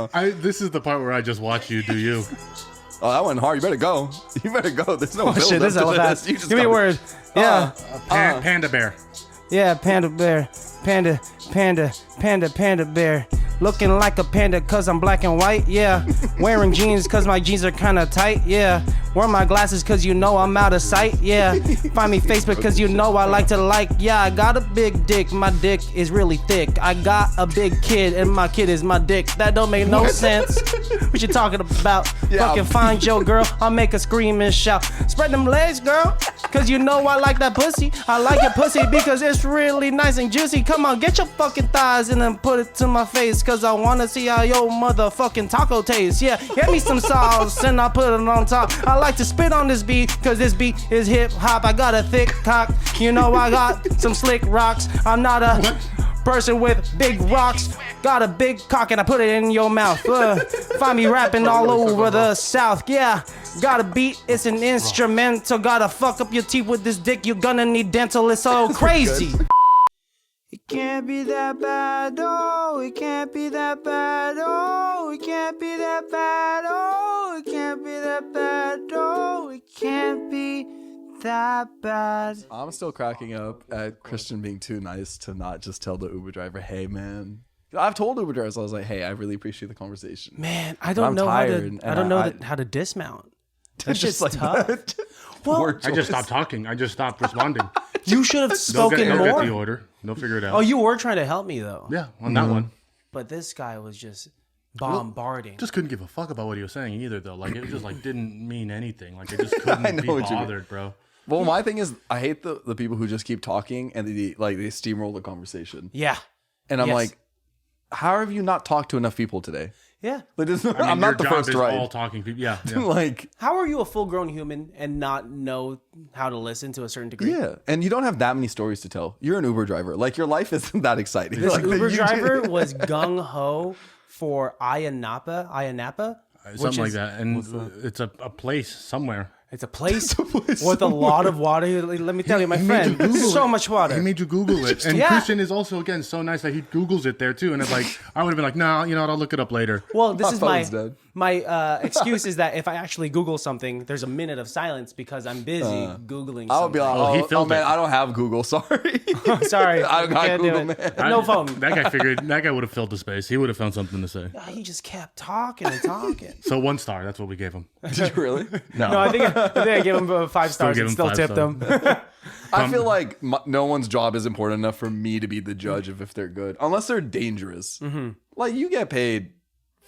This is the part where I just watch you do you. Oh, that went hard. You better go. You better go. There's no build Shit, this is up hella to fast. this. You just Give me a gotta- word. Yeah. Panda bear. Yeah, panda bear. Panda bear. Looking like a panda cause I'm black and white, yeah. Wearing jeans cause my jeans are kinda tight, yeah. Wear my glasses cause you know I'm out of sight, yeah. Find me Facebook cause you know I like to like, yeah. I got a big dick, my dick is really thick. I got a big kid and my kid is my dick. That don't make no sense. What you talking about? Yeah. Fucking find your girl, I'll make her scream and shout. Spread them legs, girl, cause you know I like that pussy. I like your pussy because it's really nice and juicy. Come on, get your fucking thighs and then put it to my face, cause I wanna see how your motherfucking taco tastes. Yeah, get me some sauce and I'll put it on top. I like to spit on this beat, cause this beat is hip hop. I got a thick cock, you know I got some slick rocks. I'm not a person with big rocks. Got a big cock and I put it in your mouth. Find me rapping all over the South, yeah. Got a beat, it's an instrumental. Gotta fuck up your teeth with this dick, you're gonna need dental. It's so crazy. It can't be that bad, oh, it can't be that bad, oh, it can't be that bad, oh, it can't be that bad, oh, it can't be that bad. I'm still cracking up at Christian being too nice to not just tell the Uber driver, hey, man. I've told Uber drivers, I was like, hey, I really appreciate the conversation. Man, I don't know how to dismount. That's just like tough. Well, I just stopped talking. I just stopped responding. You should have spoken They'll more. get the order. They'll figure it out. Oh, you were trying to help me though. Yeah, on that one. But this guy was just bombarding. Just couldn't give a fuck about what he was saying either, though. Like, it just like didn't mean anything. Like, it just couldn't I know be what you mean. bothered, bro. Well, my thing is, I hate the people who just keep talking and they steamroll the conversation. Yeah. And I'm Yes. like, how have you not talked to enough people today? Yeah. Like, I I'm mean, not the your job first is right. all talking people. Yeah. yeah. Like, How are you a full-grown human and not know how to listen to a certain degree? yeah. And you don't have that many stories to tell. You're an Uber driver. Like, your life isn't that exciting. This Like, Uber you- driver was gung-ho for Ayanapa, Something like that. And it's a place somewhere. It's a place with a lot of water. Let me tell you, my friend, so much water. He made you Google it. And Yeah. Christian is also, again, so nice that he Googles it there, too. And it's like, I would have been like, no, you know what, I'll look it up later. Well, this is phone's dead. my excuse is that if I actually Google something, there's a minute of silence because I'm busy Googling I would be something. like, he oh filmed man, it. I don't have Google. Sorry. Sorry, I got can't Google, do it. man. No phone. That guy would have filled the space. He would have found something to say. He just kept talking and talking. So 1 star, that's what we gave him. Did you really? No, I think I gave him 5 stars give and him still 5 tipped stars. him. I feel like no one's job is important enough for me to be the judge of if they're good, unless they're dangerous. Mm-hmm. Like, you get paid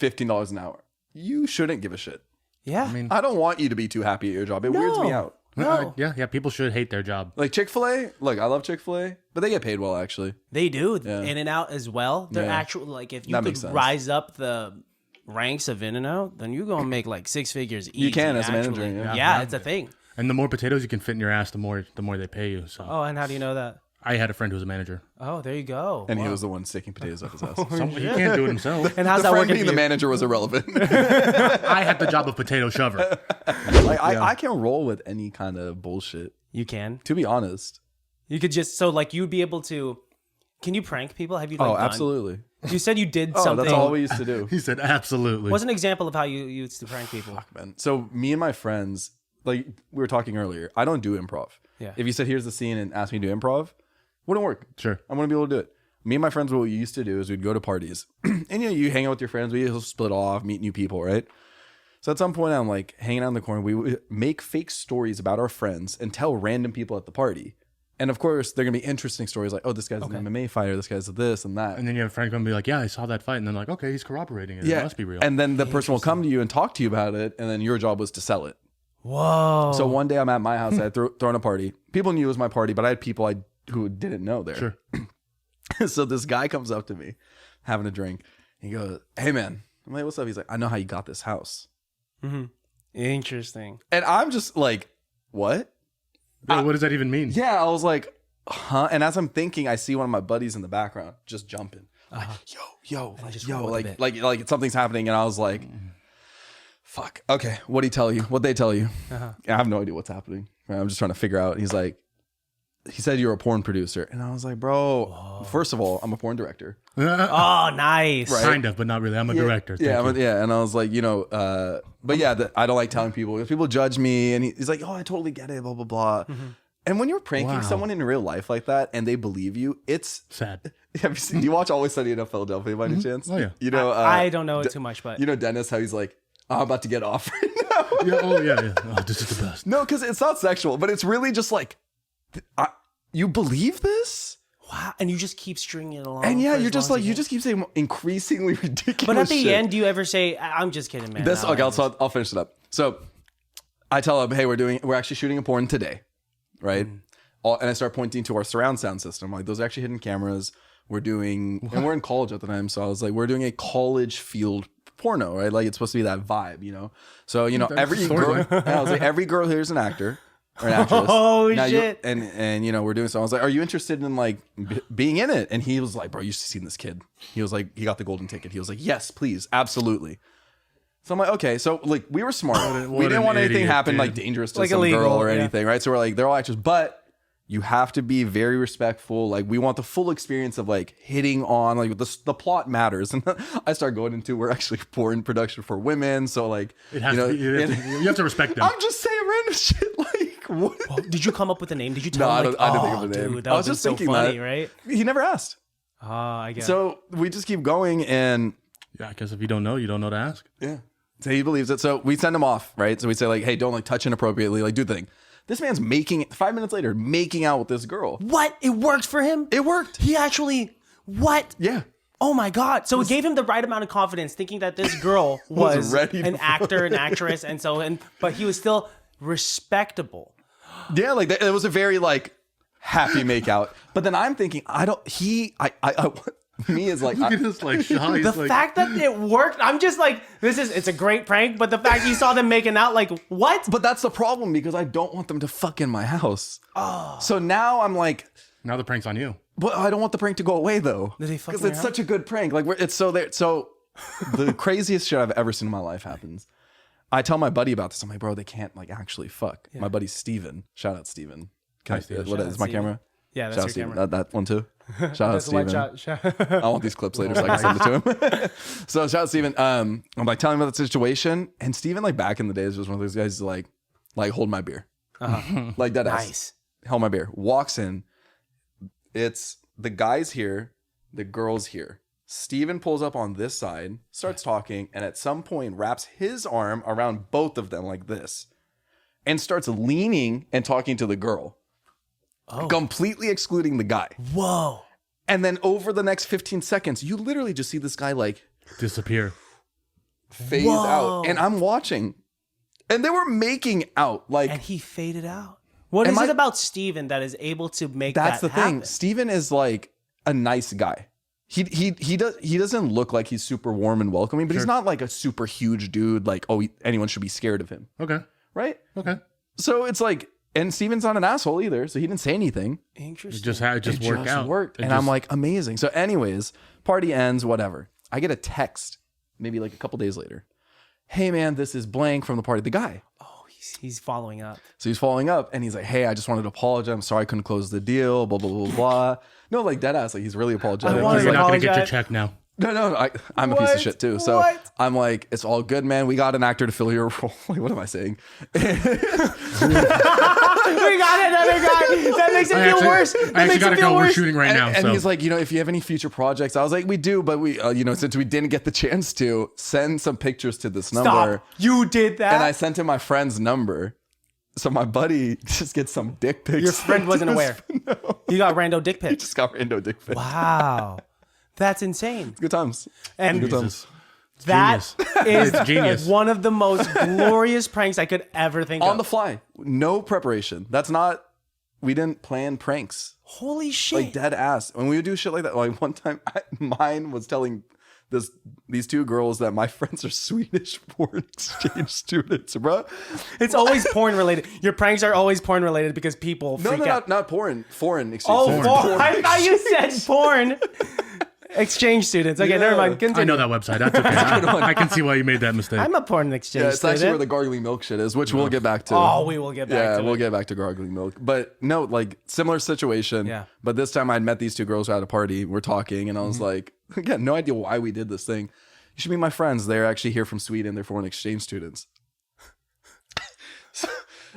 $15 an hour. You shouldn't give a shit. Yeah. I don't want you to be too happy at your job. It weirds me out. No. Yeah, people should hate their job. Like Chick-fil-A, look, I love Chick-fil-A, but they get paid well, actually. They do. Yeah. In-N-Out as well. They're Yeah. actual, like, if you That could makes sense. rise up the ranks of In-N-Out, then you're going to make like 6 figures easy. You can as a actually. manager, yeah. Yeah, it's a thing. And the more potatoes you can fit in your ass, the more they pay you. So Oh, and how do you know that? I had a friend who was a manager. Oh, there you go. And he was the one sticking potatoes up his ass. He can't do it himself. And how's The that friend working being for the you? manager was irrelevant. I had the job of potato shover. Like, I can roll with any kind of bullshit, You can. to be honest. You could just, so like you'd be able to, can you prank people? Have you like Oh, done- absolutely. You said you did Oh, something. that's all we used to do. He said, absolutely. What's an example of how you used to prank people? Man. So me and my friends, like we were talking earlier, I don't do improv. Yeah. If you said, here's the scene and asked me to do improv, wouldn't work. Sure. I wouldn't be able to do it. Me and my friends, what we used to do is we'd go to parties. And you hang out with your friends. We just split off, meet new people, right? So at some point, I'm like hanging out in the corner. We would make fake stories about our friends and tell random people at the party. And of course, they're going to be interesting stories like, oh, this guy's an MMA fighter. This guy's this and that. And then you have a friend come and be like, yeah, I saw that fight. And then like, okay, he's corroborating it. It Yeah. must be real. And then the person will come to you and talk to you about it. And then your job was to sell it. Whoa. So one day I'm at my house. I had thrown a party. People knew it was my party, but I had people who didn't know there. Sure. So this guy comes up to me, having a drink. He goes, hey, man. I'm like, what's up? He's like, I know how you got this house. Interesting. And I'm just like, what? Bro, what does that even mean? Yeah, I was like, huh? And as I'm thinking, I see one of my buddies in the background just jumping. Like, yo, like something's happening. And I was like, fuck. Okay, what'd he tell you? What'd they tell you? I have no idea what's happening. I'm just trying to figure out. He's like, he said you're a porn producer. And I was like, bro, first of all, I'm a porn director. Oh, nice. Right. Kind of, but not really. I'm a director. Thank you. And I was like, but yeah, I don't like telling people because people judge me. And he's like, oh, I totally get it, blah, blah, blah. And when you're pranking someone in real life like that and they believe you, it's sad. Do you watch Always Sunny in Philadelphia by any chance? Oh, yeah. You know, I don't know it too much, but. You know Dennis, how he's like, oh, I'm about to get off right now. Yeah. Oh, this is the best. No, because it's not sexual, but it's really just like, you believe this? Wow. And you just keep stringing it along. And yeah, you're just like, you just keep saying increasingly ridiculous But at the shit. end, do you ever say, I'm just kidding, man. I'll finish it up. So I tell him, hey, we're actually shooting a porn today, right? And I start pointing to our surround sound system. Like, those are actually hidden cameras. And we're in college at the time. So I was like, we're doing a college field porno, right? Like, it's supposed to be that vibe, you know? So, every girl here is an actor. Or an actress. Oh, shit. And we're doing so. I was like, are you interested in like being in it? And he was like, bro, you should have seen this kid. He was like, he got the golden ticket. He was like, yes, please, absolutely. So I'm like, okay. So like, we were smart. We didn't want anything happen like dangerous to like some illegal, girl or anything, right? So we're like, they're all actors, but you have to be very respectful. Like, we want the full experience of like hitting on, like, the plot matters. And I start going into, we're actually porn production for women. So like, you have to respect them. I'm just saying random shit. Like, what? Well, did you come up with a name? Did you tell him? I didn't think of a name. Dude, I was just thinking funny, that. Right? He never asked. I guess. So we just keep going, and yeah, because if you don't know to ask. Yeah. So he believes it. So we send him off, right? So we say like, hey, don't like touch inappropriately, like do the thing. This man's 5 minutes later, making out with this girl. What? It worked for him? It worked. He actually, what? Yeah. Oh my God. So it gave him the right amount of confidence thinking that this girl was an actor, an actress. But he was still respectable. Yeah. Like it was a very like happy makeout. But then I'm thinking, me is like, look at this like shy. The fact that it worked, I'm just like, it's a great prank, but the fact you saw them making out, like, what? But that's the problem because I don't want them to fuck in my house. Oh. So now I'm like, now the prank's on you. But I don't want the prank to go away though. Because it's such a good prank. Like it's so there. So the craziest shit I've ever seen in my life happens. I tell my buddy about this. I'm like, bro, they can't like actually fuck. Yeah. My buddy Steven. Shout out Steven. What is my camera? Yeah, that's your camera. That one too. Shout out Steven. I want these clips later so I can send it to him. So shout out Steven. I'm like telling him about the situation, and Steven, like back in the days, was one of those guys like hold my beer. Like that. Nice. Hold my beer. Walks in. It's the guy's here, the girl's here. Steven pulls up on this side, starts talking, and at some point wraps his arm around both of them like this, and starts leaning and talking to the girl. Oh. Completely excluding the guy. Whoa. And then over the next 15 seconds, you literally just see this guy like disappear. Phase out. And I'm watching. And they were making out. And he faded out. What is it about Steven that is able to make that happen? That's the thing. Steven is like a nice guy. He doesn't look like he's super warm and welcoming, but he's not like a super huge dude like, anyone should be scared of him. Okay. Right? Okay. So it's like, and Steven's not an asshole either, so he didn't say anything. Interesting. It just worked out. I'm like, amazing. So anyways, party ends, whatever. I get a text maybe like a couple days later. Hey man, this is blank from the party. The guy. Oh, he's following up. So he's following up and he's like, hey, I just wanted to apologize. I'm sorry I couldn't close the deal, blah, blah, blah, blah. No, like dead ass. Like he's really apologizing. You're not going to get your check now. No, I'm a piece of shit too. So I'm like, it's all good, man. We got an actor to fill your role. Like, what am I saying? We got another guy. That makes it feel worse. I actually got to go. We're shooting right now. And he's like, if you have any future projects, I was like, we do, but we, since we didn't get the chance to, send some pictures to this number. Stop. You did that? And I sent him my friend's number. So my buddy just gets some dick pics. Your friend wasn't aware. No. You got rando dick pics. He just got rando dick pics. Wow. That's insane. It's good times. And good times. That is genius. One of the most glorious pranks I could ever think of. On the fly. No preparation. We didn't plan pranks. Holy shit. Like dead ass. When we would do shit like that, like one time mine was telling these two girls that my friends are Swedish porn exchange students, bro. It's always porn related. Your pranks are always porn related because people freak out. Not porn. Foreign exchange. Oh, foreign. I thought you said porn. Exchange students. Okay, Yeah. never mind. Continue. I know that website. That's okay. I can see why you made that mistake. I'm a porn exchange Yeah, it's student. actually where the gargling milk shit is, which we'll get back to. Oh, we will get back Yeah, to we'll it. get back to gargling milk. But no, like similar situation. Yeah. But this time I'd met these two girls at a party. We're talking, and I was like, again, no idea why we did this thing. You should meet my friends. They're actually here from Sweden. They're foreign exchange students.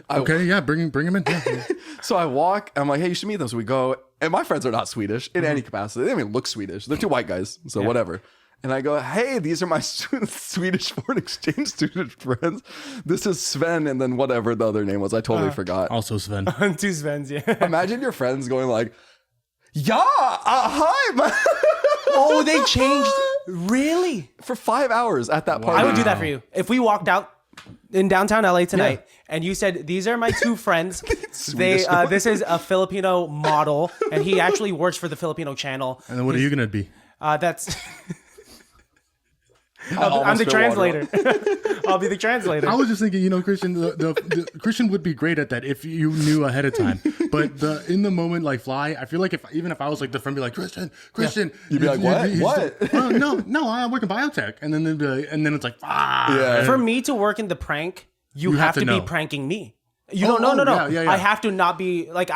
Okay, yeah, bring him in. Yeah. So I walk, I'm like, hey, you should meet them. So we go, and my friends are not Swedish in any capacity. They don't even look Swedish. They're two white guys, so whatever. And I go, hey, these are my Swedish foreign exchange student friends. This is Sven, and then whatever the other name was. I totally forgot. Also Sven. Two Svens, yeah. Imagine your friends going like, yeah, hi, man. Oh, they changed. Really? For 5 hours at that party. I would do that for you. If we walked out in downtown LA tonight and you said, these are my two friends. This is a Filipino model, and he actually works for the Filipino channel. And then what are you gonna be? That's... I'm almost the spilled translator. I'll be the translator. I was just thinking, Christian, the Christian would be great at that if you knew ahead of time. But the in the moment, like fly, I feel like even if I was like the friend, be like Christian, You'd be like, what? No, I work in biotech, and then they'd be like, and then it's like, Yeah. For me to work in the prank, you have to be know. pranking me. You don't. No. Yeah. I have to not be like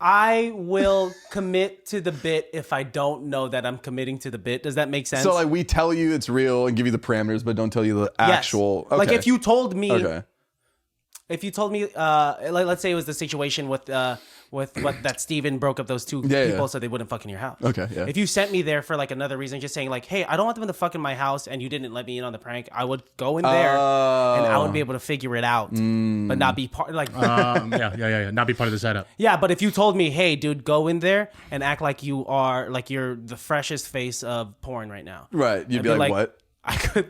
I will commit to the bit if I don't know that I'm committing to the bit. Does that make sense? So like we tell you it's real and give you the parameters, but don't tell you the actual. Like Okay. if you told me, Okay. like let's say it was the situation with what that Steven broke up those two people so they wouldn't fuck in your house. Okay, yeah. If you sent me there for like another reason, just saying like, hey, I don't want them to fuck in my house, and you didn't let me in on the prank, I would go in there and I would be able to figure it out, but not be part like. yeah. Not be part of the setup. Yeah, but if you told me, hey, dude, go in there and act like you're the freshest face of porn right now. Right. You'd I'd be like, what?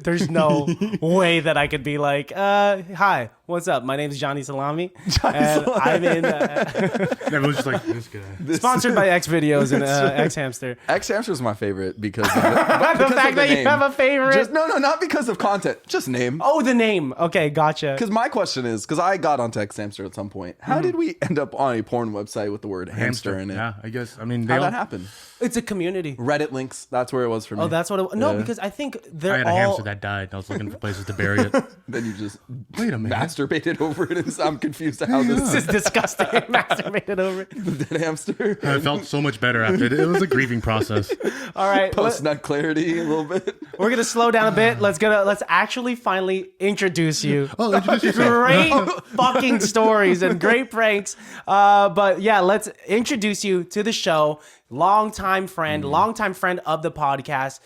There's no way that I could be like, hi, what's up? My name's Johnny Salami. I'm in. Everyone's just like, this guy. Sponsored by X Videos and X Hamster. X Hamster is my favorite because of The fact that you have a favorite. No, not because of content, just name. Oh, the name. Okay, gotcha. Because my question is, because I got onto X Hamster at some point, how did we end up on a porn website with the word hamster in it? Yeah, I guess. I mean, How'd that happen? It's a community. Reddit links. That's where it was for me. Oh, that's what it. No, Yeah. because I think I they're had a all. hamster that died. And I was looking for places to bury it. Then you just Wait a minute. masturbated over it. And I'm confused to how This this is disgusting. Masturbated over it. is dead hamster. I felt so much better after it. It was a grieving process. All right, Post nut clarity a little bit. we're gonna slow down a bit. Let's actually finally introduce you. Oh, introduce yourself. Great fucking stories and great pranks. But yeah, let's introduce you to the show. Longtime friend of the podcast.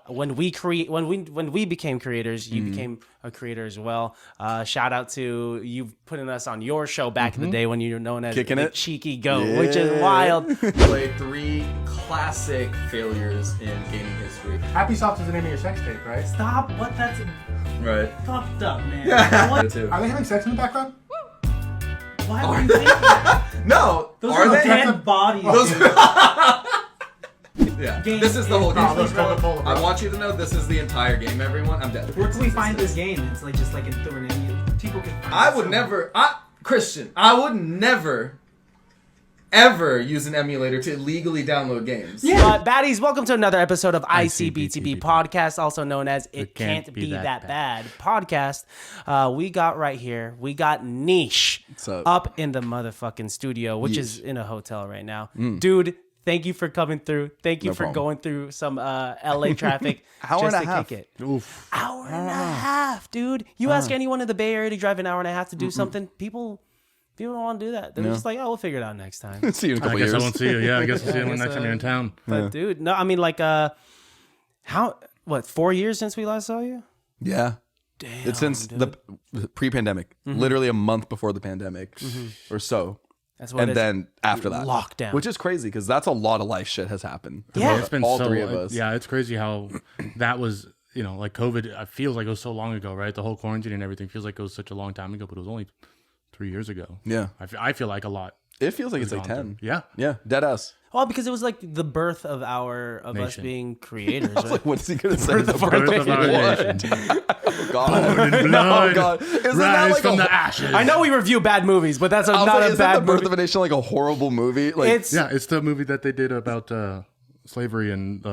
When we became creators, you became a creator as well. Shout out to you putting us on your show back in the day when you were known as Kicking the it. Cheeky Goat, which is wild. Played 3 classic failures in gaming history. Happy Soft is the name of your sex tape, right? Stop! What? That's Right. fucked up, man. What? Too. Are they having sex in the background? Why would you think that? No, Those are they? dead bodies. Yeah. Game. This is the whole game. Oh, that's Coca-Cola, bro. I want you to know this is the entire game, everyone. I'm dead. Where can we find this game? It's like just like in through an emulator. People can find I it would somewhere. never. Christian, I would never, ever use an emulator to illegally download games. Baddies, welcome to another episode of ICBTB Podcast, also known as It Can't Be That Bad Podcast. We got Neesh What's up? up in the motherfucking studio, which is in a hotel right now. Mm. Dude, thank you for coming through. Thank you No for problem. going through some LA traffic Hour just and a to half. kick it. Oof. Hour and a half, dude. You ask anyone in the Bay Area to drive an hour and a half to do something, people don't want to do that. They're just like, oh, we'll figure it out next time. See you in a I couple guess years. I won't see you. Yeah, I guess I'll see you guess, next time you're in town. But dude, no, I mean like 4 years since we last saw you? Yeah. Damn. It's since dude. the pre-pandemic, literally a month before the pandemic or so. That's what And it is. then after that, Lockdown. which is crazy because that's a lot of life shit has happened. Yeah. It's been all so, 3 of us. Yeah, it's crazy how that was, like COVID. It feels like it was so long ago, right? The whole quarantine and everything feels like it was such a long time ago, but it was only 3 years ago. Yeah. I feel like a lot. It feels like it's like gone 10. through. Yeah. Yeah, dead ass. Well, because it was like the birth of us Nation. being creators. I was Right? like, what's he gonna say? The Birth of our what? nation. Oh god. Born in No, blood, god. Isn't that rise like from a, the ashes. I know we review bad movies, but that's I was not like, a isn't bad the Birth movie. of a Nation like a horrible movie? Like, It's Yeah, it's the movie that they did about slavery and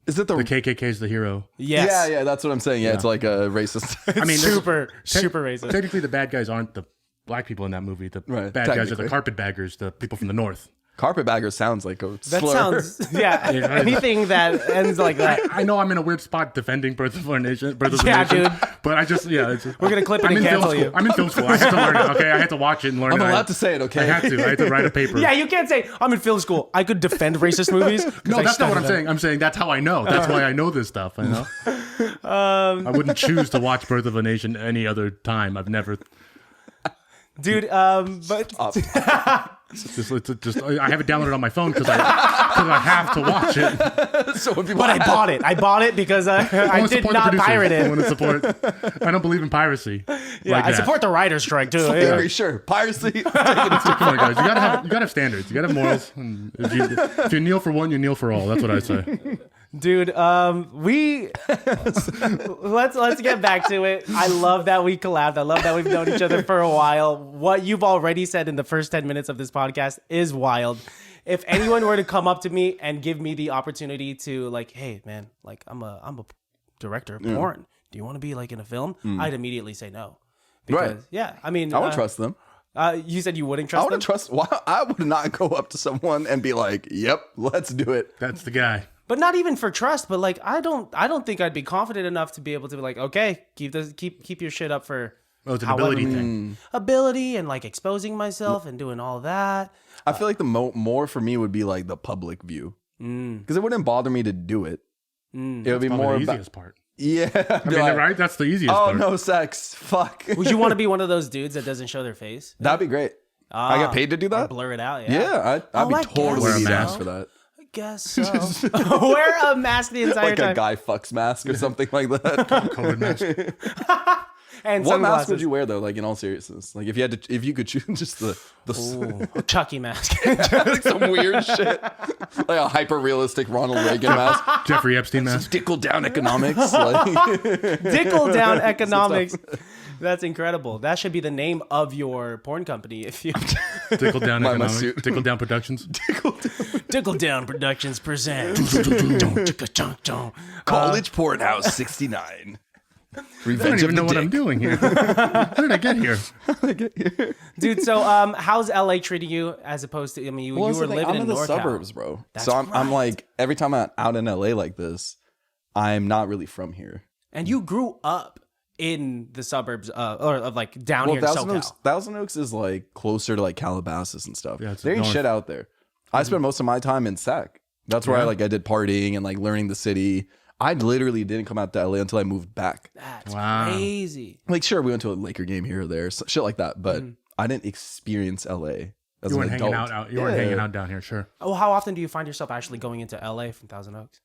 Is it the KKK is the hero. Yes. Yeah, that's what I'm saying. Yeah, it's like a racist. I mean, super racist. Technically, the bad guys aren't the black people in that movie. The Right, bad guys are the technically. carpetbaggers, the people from the north. Carpetbagger sounds like a That slur. sounds anything that ends like that. I know I'm in a weird spot defending Birth of a Nation. Yeah, dude. But I just it's, We're gonna clip it I'm and in film cancel school. you. I'm in film school. I had to learn it. Okay, I had to watch it and learn I'm it. allowed to say it, okay? I had to write a paper. Yeah, you can't say I'm in film school. I could defend racist movies. No, that's not what I'm saying. I'm saying that's how I know. That's why I know this stuff. I know. I wouldn't choose to watch Birth of a Nation any other time. I've never. Dude. But Just I have it downloaded on my phone because I have to watch it. So when people but I bought it. I bought it because I wanna did support the not producers. pirate I it. want to support. I don't believe in piracy. Yeah, like I that. support the writer's strike too. very sure piracy. Come on, guys. You gotta have standards. You gotta have morals. And if you kneel for one, you kneel for all. That's what I say. Dude, we let's get back to it. I love that we collabed. I love that we've known each other for a while. What you've already said in the first 10 minutes of this podcast is wild. If anyone were to come up to me and give me the opportunity to like, hey man, like I'm a director of porn. Do you want to be like in a film? I'd immediately say no. Because Right. yeah, I mean I would trust them. You said you wouldn't I trust them? wouldn't trust. Why? I would not go up to someone and be like, "Yep, let's do it." That's the guy. But not even for trust, but like I don't think I'd be confident enough to be able to be like, okay, keep your shit up for Oh, it's an ability thing. ability and like exposing myself and doing all that. I feel like the more for me would be like the public view, because it wouldn't bother me to do it. It would be Probably more the about, easiest part. yeah. I mean, right? That's the easiest Oh part. no, sex. Fuck. Would you want to be one of those dudes that doesn't show their face? That'd be great. I get paid to do Or that. blur it out, yeah. Yeah, I'd be I totally guess Wear a need mask. ass for that. I guess so. Wear a mask the entire Like time. a guy fucks mask or something like that. COVID mask. And What sunglasses. mask would you wear though? Like in all seriousness, like if you could choose just the A Chucky mask. like some weird shit, like a hyper realistic Ronald Reagan mask, Jeffrey Epstein mask. dickle down economics. Like, Dickle down economics. That's incredible. That should be the name of your porn company. If you Tickle down My economics. suit. Tickle down productions. Dickle Down Productions present College Porn House 69. I don't Revenge of even the know what I'm Dick. doing here. How did I get here? dude. So, how's LA treating you as opposed to? I mean, you Well, that's were the thing, living I'm in the NorCal. suburbs, bro. That's So I'm right. like every time I'm out in LA like this, I'm not really from here. and you grew up in the suburbs, or of like down Well, here in Thousand Oaks is like closer to like Calabasas and stuff. Yeah, it's there ain't north. shit out there. I spent most of my time in Sac. That's where I did partying and like learning the city. I literally didn't come out to LA until I moved back. That's Wow. crazy. Like, sure, we went to a Laker game here or there, shit like that, but I didn't experience LA as You an weren't adult. hanging out. You weren't hanging out down here. Sure. Oh, how often do you find yourself actually going into LA from Thousand Oaks?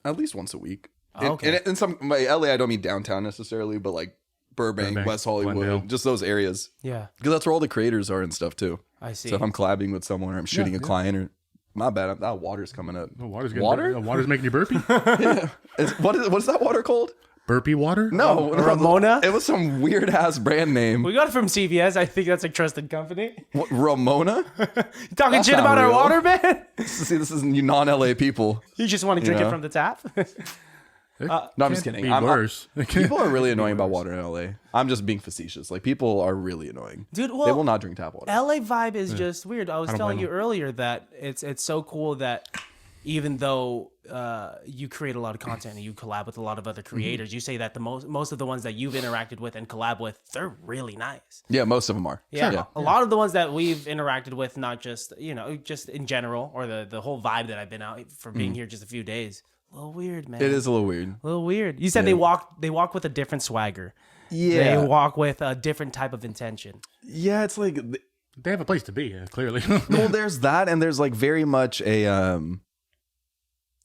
At least once a week. Oh, okay. In some by LA, I don't mean downtown necessarily, but like Burbank, West Hollywood, Glendale. just those areas. Yeah, Because that's where all the creators are and stuff too. I see. So if I'm collabing with someone or I'm shooting a client or my bad, that water's coming up. The water's getting Water? Water's making you burpy. What is that water called? Burpy water? No, Ramona? It was some weird ass brand name. we got it from CVS. I think that's a trusted company. What, Ramona? You talking That's shit not about our real. water, man? See, this is non-LA people. You just want to drink know? it from the tap? No, I'm just kidding. Be I'm- worse. People are really annoying about water in LA. I'm just being facetious. Like people are really annoying. Dude, They well, will not drink tap water. LA vibe is just weird. I was don't telling blame you earlier that it's so cool that even though you create a lot of content and you collab with a lot of other creators, you say that the most of the ones that you've interacted with and collab with, they're really nice. Yeah, most of them are. Yeah, a lot of the ones that we've interacted with, not just just in general, or the whole vibe that I've been out for being here just a few days. A little weird, man. It is a little weird. a little weird. You said they walk with a different swagger. Yeah. They walk with a different type of intention. Yeah, it's like They have a place to be, clearly. well, there's that, and there's like very much a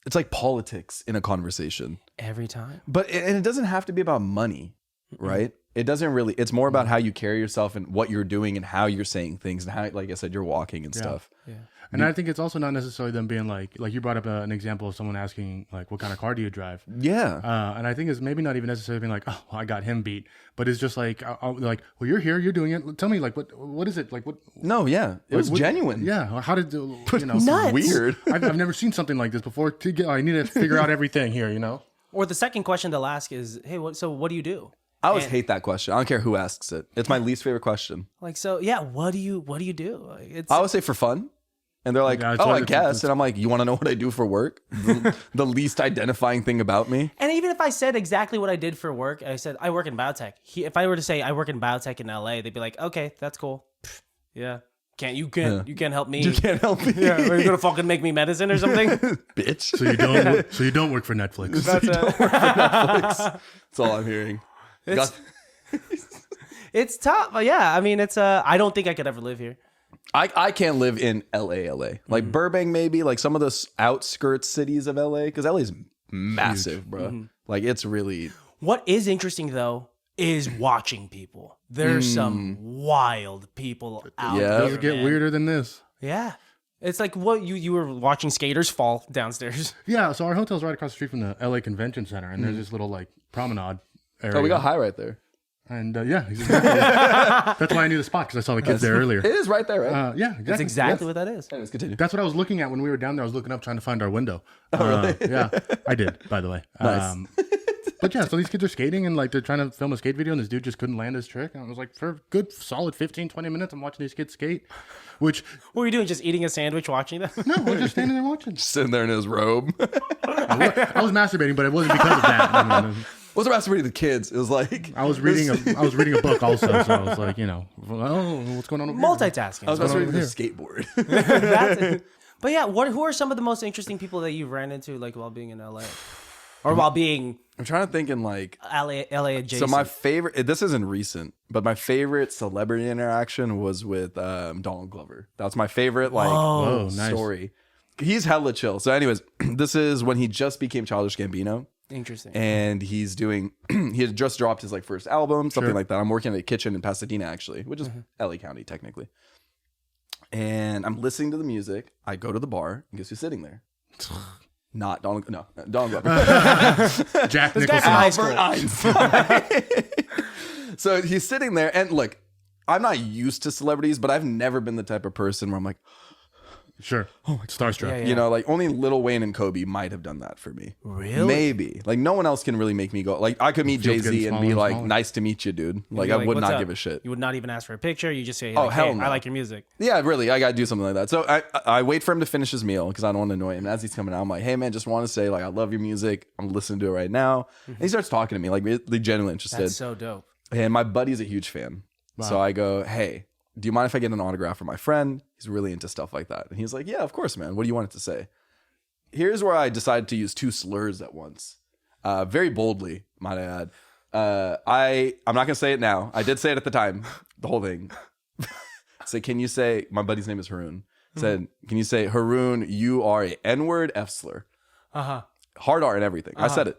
it's like politics in a conversation. Every time. But and it doesn't have to be about money. right? It doesn't really, it's more about how you carry yourself and what you're doing and how you're saying things and how, like I said, you're walking and stuff. Yeah. And I think it's also not necessarily them being like you brought up an example of someone asking like, what kind of car do you drive? Yeah. And I think it's maybe not even necessarily being like, oh, I got him beat, but it's just like, like, well, you're here, you're doing it. Tell me, like, what is it? Like, what? No, yeah. It was genuine. Yeah. How did, you know? Nuts. Weird. I've never seen something like this before. I need to figure out everything here, you know? Or the second question they'll ask is, hey, what do you do? I always hate that question. I don't care who asks it. It's my least favorite question. Like, so yeah, what do you do? Like, it's I always say for fun. And they're like, Yeah, oh, I guess. And I'm like, you want to know what I do for work? The least identifying thing about me? and even if I said exactly what I did for work, I said I work in biotech. If I were to say I work in biotech in LA, they'd be like, okay, that's cool. Pfft, yeah. You can't help me. You can't help me. Yeah, are you gonna fucking make me medicine or something? Bitch. So you don't work for Netflix. That's it. That's all I'm hearing. It's tough. But yeah, I mean, it's I don't think I could ever live here. I can't live in LA. Like Burbank, maybe, like some of the outskirts cities of LA, because LA is massive, bro. Like it's really. What is interesting though is watching people. There's some wild people out Yeah. there. Does it get man. weirder than this? Yeah. It's like what you were watching skaters fall downstairs. Yeah, so our hotel's right across the street from the LA Convention Center, and there's this little like promenade area. Oh, we got high right there. And yeah, exactly. That's why I knew the spot, because I saw the kids there earlier. It is right there, right? Yeah, exactly. That's exactly Yes. what that is. Anyways, continue. That's what I was looking at when we were down there. I was looking up trying to find our window. really? Yeah, I did, by the way. Nice. But yeah, so these kids are skating and like they're trying to film a skate video and this dude just couldn't land his trick. And I was like, for a good solid 15, 20 minutes, I'm watching these kids skate, which, What were you doing? Just eating a sandwich, watching them? no, we're just standing there watching. Sitting there in his robe. I was masturbating, but it wasn't because of that. I mean, Wasn't masturbating the kids. It was like I was reading a book also, so I was like, you know, oh, what's going on over here? Multitasking. I was going on masturbating over the here? skateboard. That's- but yeah, who are some of the most interesting people that you've ran into like while being in LA? Or while being I'm trying to think in like. LA adjacent? So my favorite. This isn't recent, but my favorite celebrity interaction was with Donald Glover. That's my favorite like Whoa, nice. story. He's hella chill. So, anyways, this is when he just became Childish Gambino. Interesting. And he's doing he had just dropped his like first album, something Sure. like that. I'm working at a kitchen in Pasadena actually, which is LA County technically. And I'm listening to the music. I go to the bar, and guess who's sitting there? Not Donald Glover. Jack This guy from Nicholson. high school. So he's sitting there, and look, I'm not used to celebrities, but I've never been the type of person where I'm like, Sure. Starstruck. Yeah. you know, like only Lil Wayne and Kobe might have done that for me. Really? Maybe. Like no one else can really make me go. Like I could meet Feels Jay-Z getting and be smaller and like, smaller. nice to meet you, dude. Like You're I would "What's not up?" give a shit. You would not even ask for a picture. You just say, Oh, like, hell hey, no. I like your music. Yeah, really. I got to do something like that. So I wait for him to finish his meal because I don't want to annoy him. And as he's coming out, I'm like, hey, man, just want to say, like, I love your music. I'm listening to it right now. And he starts talking to me, like, really genuinely interested. That's so dope. And my buddy's a huge fan. So I go, hey, do you mind if I get an autograph from my friend? He's really into stuff like that. And he's like, yeah, of course, man. What do you want it to say? Here's where I decided to use two slurs at once. Very boldly, might I add. I'm not going to say it now. I did say it at the time, the whole thing. So can you say, my buddy's name is Haroon. Said, can you say, Haroon, you are a N-word F slur. Uh-huh. Hard R and everything. I said it.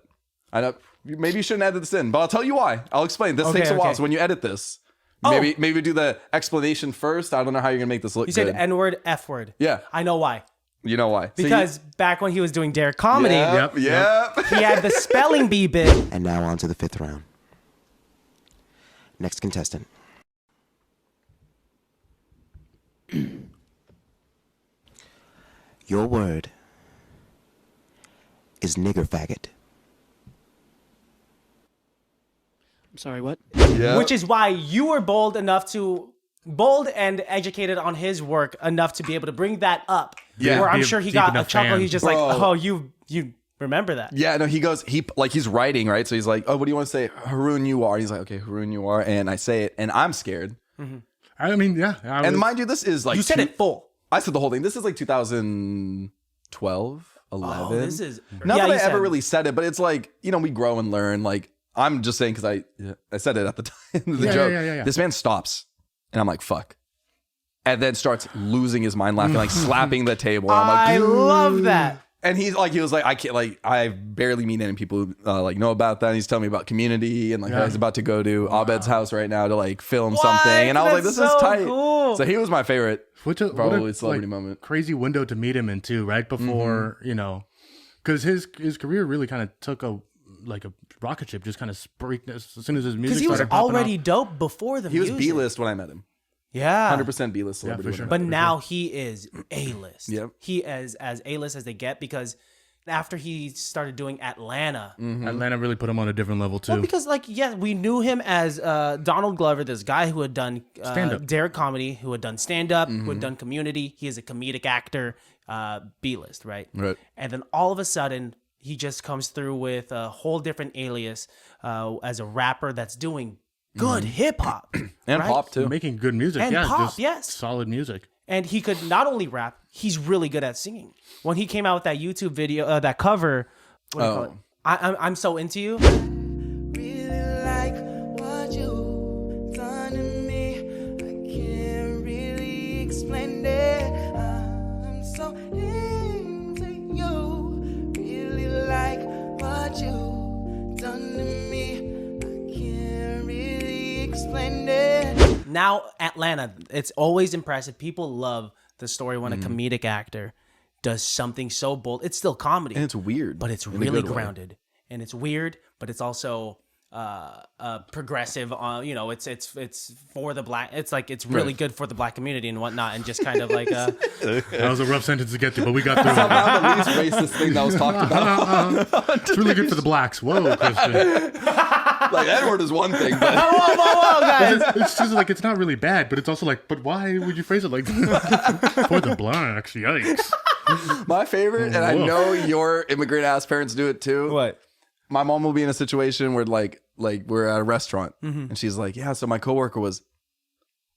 I know, maybe you shouldn't edit this in, but I'll tell you why. I'll explain. This Okay, takes a while. okay. So when you edit this, Oh. maybe do the explanation first. I don't know how you're going to make this look You said good. N-word, F-word. Yeah. I know why. You know why? So Because back when he was doing Dare Comedy, Yep. he had the spelling bee bit. And now on to the 5th round. Next contestant. Your word is nigger faggot. I'm sorry, what? Yeah. Which is why you were bold and educated on his work enough to be able to bring that up. Yeah. Where I'm Be a sure he deep got a enough chuckle. fan. He's just Bro. like, oh, you remember that. Yeah, no, he's writing, right? So he's like, oh, what do you want to say? Haroon, you are. He's like, okay, Haroon, you are. And I say it, and I'm scared. I mean, yeah. And mind you, this is like. You said it full. I said the whole thing. This is like 2012, 11. Oh, this is... Not Yeah, that I you ever said- really said it, but it's like, you know, we grow and learn. Like, I'm just saying because I said it at the time of the Yeah, joke. yeah. This man stops, and I'm like, fuck. And then starts losing his mind, laughing, like slapping the table. And I'm like, I love that. And he was like, I can't, like, I barely meet any people who like know about that. And he's telling me about Community and like how he's about to go to Abed's house right now to like film something. And I was like, this is tight. Cool. So he was my favorite. What a celebrity like, moment. Crazy window to meet him in too, right before you know, because his career really kind of took a rocket ship, just kind of spiked as soon as his music. Because he was started popping already off. dope before the He was music. B-list when I met him. Yeah. 100% B-list celebrity. for sure. But now he is A-list. Yep. He is as A-list as they get because after he started doing Atlanta. Atlanta really put him on a different level too. Well, because like, yes, we knew him as Donald Glover, this guy who had done Stand-up. Derek Comedy, who had done stand-up, who had done Community. He is a comedic actor, B-list, right? Right. And then all of a sudden, he just comes through with a whole different alias as a rapper that's doing good hip-hop. And right? pop too. Making good music, And yeah, pop, just yes. solid music. And he could not only rap, he's really good at singing. When he came out with that YouTube video, that cover, what do you call it? I'm So Into You. Really like what you done to me. I can't really explain it. I'm so into you. Really like what you done to me. I can't really explain it. Now, Atlanta, it's always impressive. People love the story when a comedic actor does something so bold. It's still comedy. And it's weird. but it's in a really good way. grounded. And it's weird, but it's also progressive. You know, it's for the black. It's like it's really good for the black community and whatnot, and just kind of like That was a rough sentence to get to, but we got through it. Somehow the least racist thing that was talked about. It's really good for the blacks. Whoa, Christian. Like, Edward is one thing, but whoa, guys. It's just like it's not really bad, but it's also like, but why would you phrase it like that? For the blacks? Yikes! my favorite, and I Woof. know your immigrant ass parents do it too. What? My mom will be in a situation where like we're at a restaurant and she's like, yeah, so my coworker was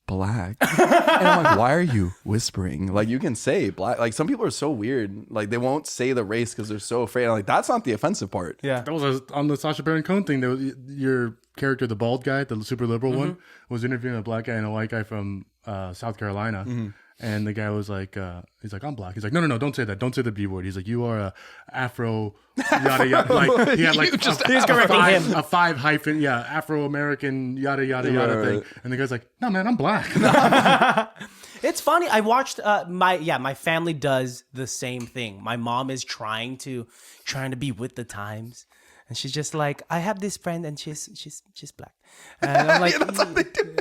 black. And I'm like, why are you whispering? Like, you can say black. Like, some people are so weird. Like, they won't say the race because they're so afraid. I'm like, that's not the offensive part. Yeah. That was on the Sacha Baron Cohen thing. There was, your character, the bald guy, the super liberal one, was interviewing a black guy and a white guy from South Carolina. And the guy was like, he's like, I'm black. He's like, no, don't say that. Don't say the B word. He's like, you are a Afro, yada, yada. Like, he had like He's correcting him. a 5 hyphen, yeah, Afro-American, yada, yada, yada Right. thing. And the guy's like, no, man, I'm black. It's funny. I watched my family does the same thing. My mom is trying to be with the times. And she's just like, I have this friend and she's black. And I'm like,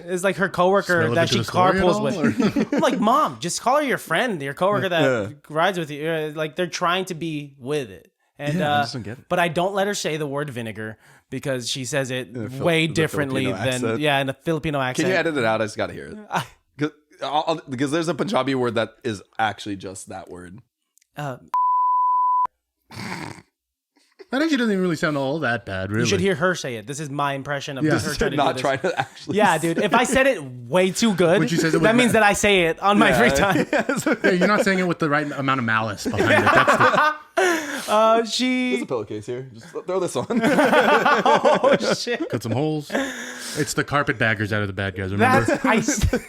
it's like her coworker that she carpools with. I'm like, Mom, just call her your friend, your coworker that rides with you. Like, they're trying to be with it. And I just don't get it. But I don't let her say the word vinegar because she says it way the differently Filipino than accent. in a Filipino accent. Can you edit it out? I just got to hear it. Because there's a Punjabi word that is actually just that word. That actually doesn't even really sound all that bad, really. You should hear her say it. This is my impression of Yeah. her trying to Not do this. trying to actually. Yeah, dude. If I said it way too good, When she says it with that means ma- that I say it on my free time. Yeah, you're not saying it with the right amount of malice behind it. That's the, There's She. a pillowcase here. Just throw this on. Oh shit. cut some holes. It's the carpetbaggers out of the bad guys, remember? That's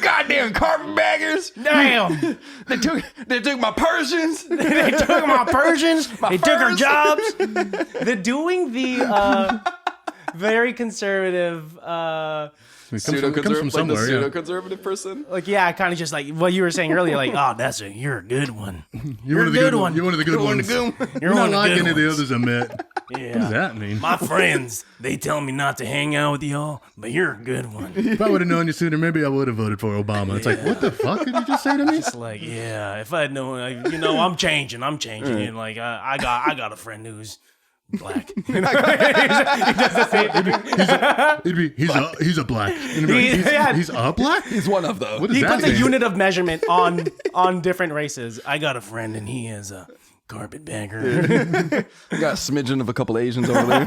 Goddamn carpetbaggers! damn. They took my Persians. They took my Persians. They took our furs. jobs. They're doing the very conservative. It comes from somewhere, yeah. Pseudo-conservative person. Like, yeah, kind of just like what you were saying earlier. Like, oh, you're a good one. You're one of the good good one. You're one of the good ones. You're You're one not of the like good any of the ones. others I met. What does that mean? My friends, they tell me not to hang out with y'all, but you're a good one. If I would have known you sooner, maybe I would have voted for Obama. It's like, what the fuck did you just say to me? It's like, yeah, if I'd known, like, I'm changing. And like, I got a friend who's black. He does the same thing. He's a black. And it'd be like, he's a black? He's one of them. What does He that puts a mean? unit of measurement on different races. I got a friend and he is a carpetbagger. I got a smidgen of a couple Asians over there.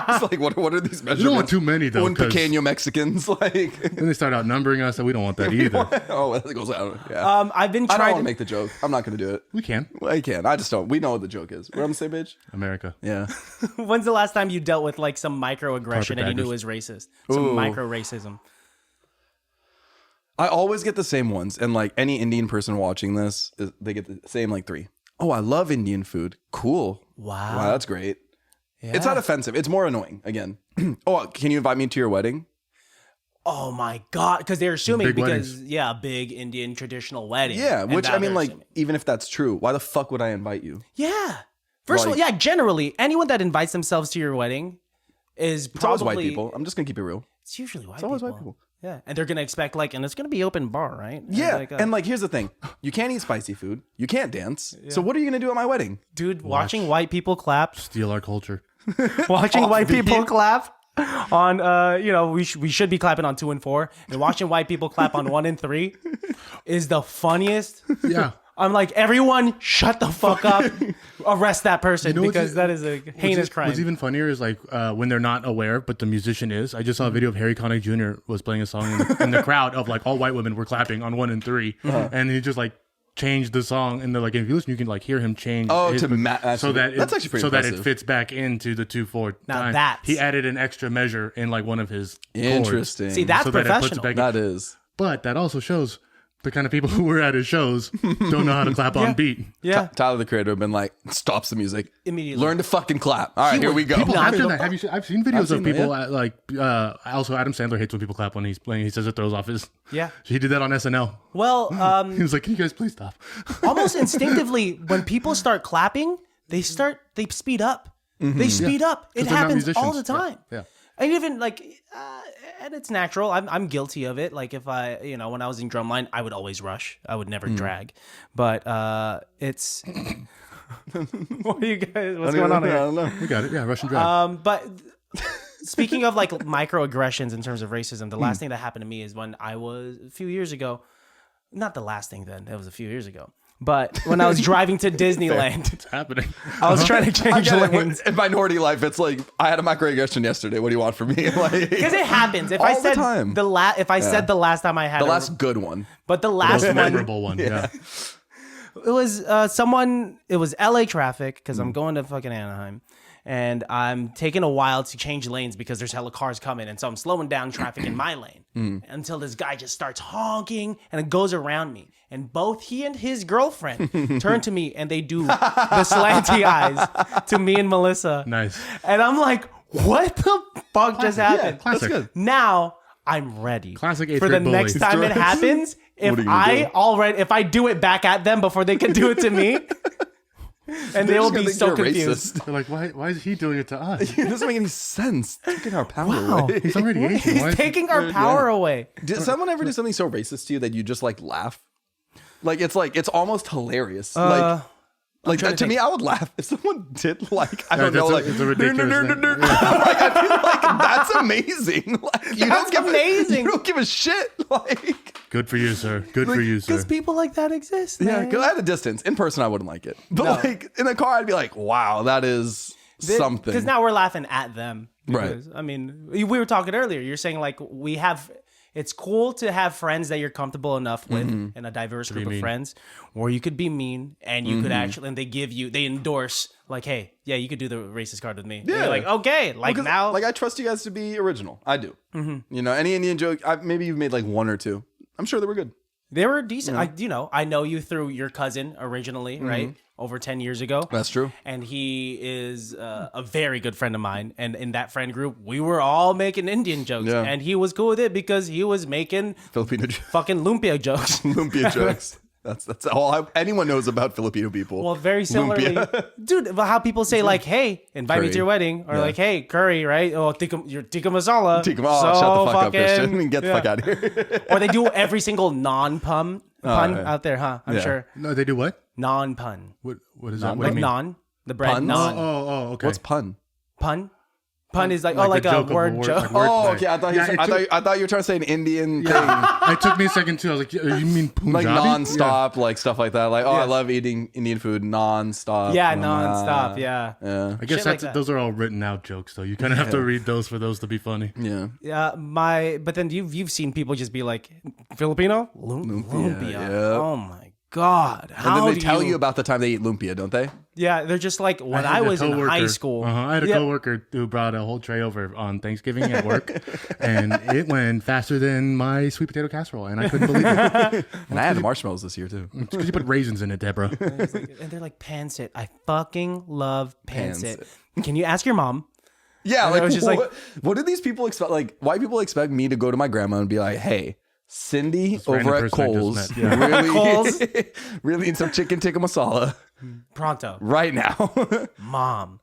It's like, what are these measurements? You don't want too many, though. Un 'cause pequeño Mexicans. Like, then they start outnumbering us, and we don't want that either. oh, that goes out. Yeah. I've been I don't trying want to to make the joke. I'm not going to do it. We can. Well, I can. I just don't. We know what the joke is. We're on the same page? America. Yeah. When's the last time you dealt with like some microaggression and you knew it was racist? Some Ooh. micro racism. I always get the same ones, and like any Indian person watching this, they get the same like 3. Oh, I love Indian food. Cool. Wow, that's great. Yeah. It's not offensive. It's more annoying. Again. Oh, can you invite me to your wedding? Oh my God, because they're assuming Big weddings. big Indian traditional wedding. Yeah, which I mean, like, assuming. even if that's true, why the fuck would I invite you? Yeah. First of all, yeah, generally, anyone that invites themselves to your wedding is It's always probably white people. I'm just gonna keep it real. It's usually white It's always people. white people. Yeah, and they're gonna expect like, and it's gonna be open bar, right? Yeah, and like here's the thing: you can't eat spicy food, you can't dance. So what are you gonna do at my wedding? dude, watching white people clap, Steal our culture. watching white people clap on, we should be clapping on 2 and 4, and watching white people clap on 1 and 3 is the funniest. Yeah. I'm like, everyone, shut the fuck up, arrest that person You know what's because e- that is a heinous crime. What's even funnier is like when they're not aware, but the musician is. I just saw a video of Harry Connick Jr. was playing a song in the crowd of like all white women were clapping on 1 and 3, and he just like changed the song, and they're like, if you listen, you can like hear him change. Oh, his- to match. so that that's actually pretty so impressive. that it fits back into the 2/4 Now time. that's- He added an extra measure in like one of his chords. Interesting. See, that's So that it puts it professional. back in. that is. But that also shows the kind of people who were at his shows don't know how to clap on beat. Yeah, Tyler the Creator have been like, stops the music immediately. Learn to fucking clap. All right, here we go. People No, have I done mean, that. Have you seen, I've seen videos seen of that, people at, like also Adam Sandler hates when people clap when he's playing. He says it throws off his. Yeah. He did that on SNL. Well, He was like, "Can you guys please stop?" almost instinctively, when people start clapping, they speed up. They speed up. It 'Cause they're not happens all the musicians. Yeah, time. yeah. And even like, and it's natural. I'm guilty of it. Like if I, when I was in drumline, I would always rush. I would never drag. But it's. What are you guys? What's going on I here? don't know. We got it. Yeah, Russian drag. But speaking of like microaggressions in terms of racism, the last thing that happened to me is when I was a few years ago. Not the last thing then. That was a few years ago. But when I was driving to Disneyland, It's happening. I was trying to I change get it. lanes. In Minority Life, it's like I had a microaggression yesterday. What do you want from me? Like, Because it happens. If All I the said time. if I said the last time I had the last good one. but the Most last one, memorable one. Yeah. it was it was LA traffic because I'm going to fucking Anaheim, and I'm taking a while to change lanes because there's hella cars coming, and so I'm slowing down traffic in my lane until this guy just starts honking and it goes around me, and both he and his girlfriend turn to me and they do the slanty eyes to me and Melissa. Nice. And I'm like, what the fuck just happened? Classic. That's good. Now I'm ready. Classic for the eighth grade bully. next time it happens. If What are you gonna do? if I do it back at them before they can do it to me, and they will be so confused. They're like, why is he doing it to us? It doesn't make any sense. Taking our power Wow. away. He's already Asian. Why He's is he- taking our power away. Did someone ever do something so racist to you that you just like laugh? Like it's almost hilarious. Like trying that, to to me, I would laugh if someone did like I Yeah, don't know, like it's a ridiculous thing. like I feel like that's amazing. Like you That's don't give amazing. You don't give a shit. Like Good for you, sir. Good for you, sir. Because people like that exist. yeah, man. because at a distance, in person, I wouldn't like it. But like in the car, I'd be like, wow, that is something. Because now we're laughing at them. Right. Because, I mean, we were talking earlier. You're saying like it's cool to have friends that you're comfortable enough with and a diverse group of mean. friends where you could be mean and you could actually, and they endorse like, hey, yeah, you could do the racist card with me. And Yeah. you're like, okay, like 'Cause, now. like I trust you guys to be original. I do. You know, any Indian joke, maybe you've made like one or two. I'm sure they were good. They were decent. I know you through your cousin originally, right? Over 10 years ago. That's true. And he is a very good friend of mine. And in that friend group, we were all making Indian jokes. Yeah. And he was cool with it because he was making Filipino jokes. fucking lumpia jokes. Lumpia jokes. That's all anyone knows about Filipino people. Well, very similarly, Lumpia. dude. How people say like, "Hey, invite me to Curry. your wedding," or Yeah. like, "Hey, curry," right? Oh, your tikka masala. Shut the fuck up, Christian. Get the fuck out of here. Or they do every single non-pun yeah. out there, huh? I'm Yeah. sure No, they do what? non-pun, What is that? Non- What do like you mean? non, the bread Puns? non. Oh, okay. What's pun? Pun is like, Like a a joke of a word word, joke. like word Oh, play. okay. I thought Yeah, it took- I thought you were trying to say an Indian Yeah. It took me a second too. I was like, you mean Punjabi? thing, like nonstop, like stuff like that. Like, oh, I love eating Indian food nonstop. Yeah, And I'm non-stop. like, Yeah. Yeah. I guess Shit like that. those are all written out jokes, though. You kind of have to read those for those to be funny. Yeah. Yeah, but then you've seen people just be like Filipino lumpia. yeah. Oh my God. And How then they do tell you about the time they eat lumpia, don't they? Yeah, they're just like, when had I a was in coworker- high school. I had a coworker who brought a whole tray over on Thanksgiving at work, and it went faster than my sweet potato casserole, and I couldn't believe it. And I had the marshmallows this year too. Because you put raisins in it, Deborah. And they're like, Pancit. I fucking love Pancit. Pancit. Can you ask your mom? Yeah, And like I was just like- what did these people expect? Like, white people expect me to go to my grandma and be like, "Hey, Cindy random over at person I just Kohl's, met, yeah. really, Kohl's? really need some chicken tikka masala Pronto. right now." Mom.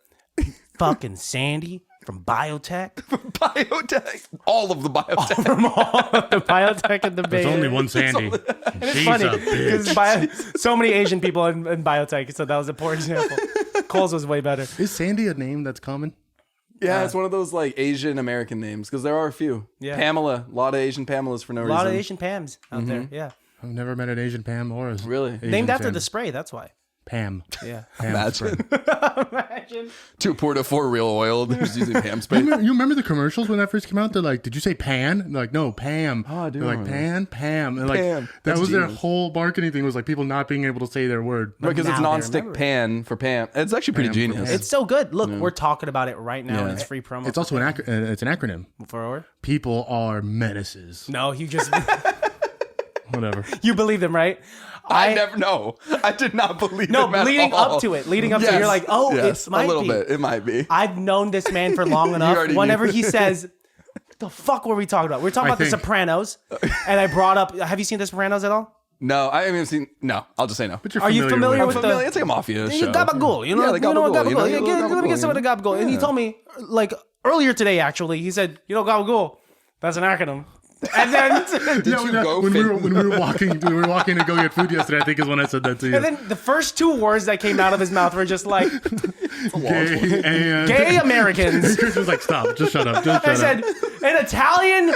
Fucking Sandy from Biotech. Biotech, all of the biotech. From all of the Biotech in the Bay. There's only one Sandy. She's Funny, a bitch. because so many Asian people in biotech, so that was a poor example. Cole's was way better. Is Sandy a name that's common? Yeah, it's one of those like Asian American names because there are a few. Yeah. Pamela, a lot of Asian Pamelas for no A reason. lot of Asian Pams out there. Yeah, I've never met an Asian Pam or a Really? Asian named after Sandy. the spray. That's why. Pam. Yeah. Pam Imagine. spray. Imagine. 2 Porta 4 real oil. They're just using Pam You spray. remember the commercials when that first came out? They're like, "Did you say Pan?" And they're like, "No, Pam." Oh, I do They're like, remember Pam. And like Pam. that That's was their genius. whole marketing thing was like people not being able to say their word. Because it's now they nonstick remember it. pan for Pam. It's actually pretty Pam for genius. Pam. It's so good. Look, we're talking about it right now, Yeah. and it's free promo. It's also it's an acronym. for People are menaces. no, you just Whatever. you believe them, right? I never know. I did not believe No, him at leading all. up to it, leading up to it, Yes. you're like, oh, Yes, it might a little be. bit. It might be. I've known this man for long enough. already Whenever knew. he says, "What the fuck were we talking about?" We're talking I about The think- Sopranos, and I brought up. Have you seen The Sopranos at all? No, I haven't even seen. No, I'll just say no. But you're Are you familiar I'm with familiar. the It's like a mafia you show. gabagool? You know, Yeah, like you know what gabagool, you know, gabagool? you know Let me get some of the gabagool. And he told me, like earlier today, actually, he said, "You know, gabagool, that's an acronym." And then, Did you go when fit- we were walking to go get food yesterday, I think is when I said that to you. and then the first 2 words that came out of his mouth were just like Gay and "gay Americans." Chris was like, "Stop! Just shut up! Just I shut said, up!" an Italian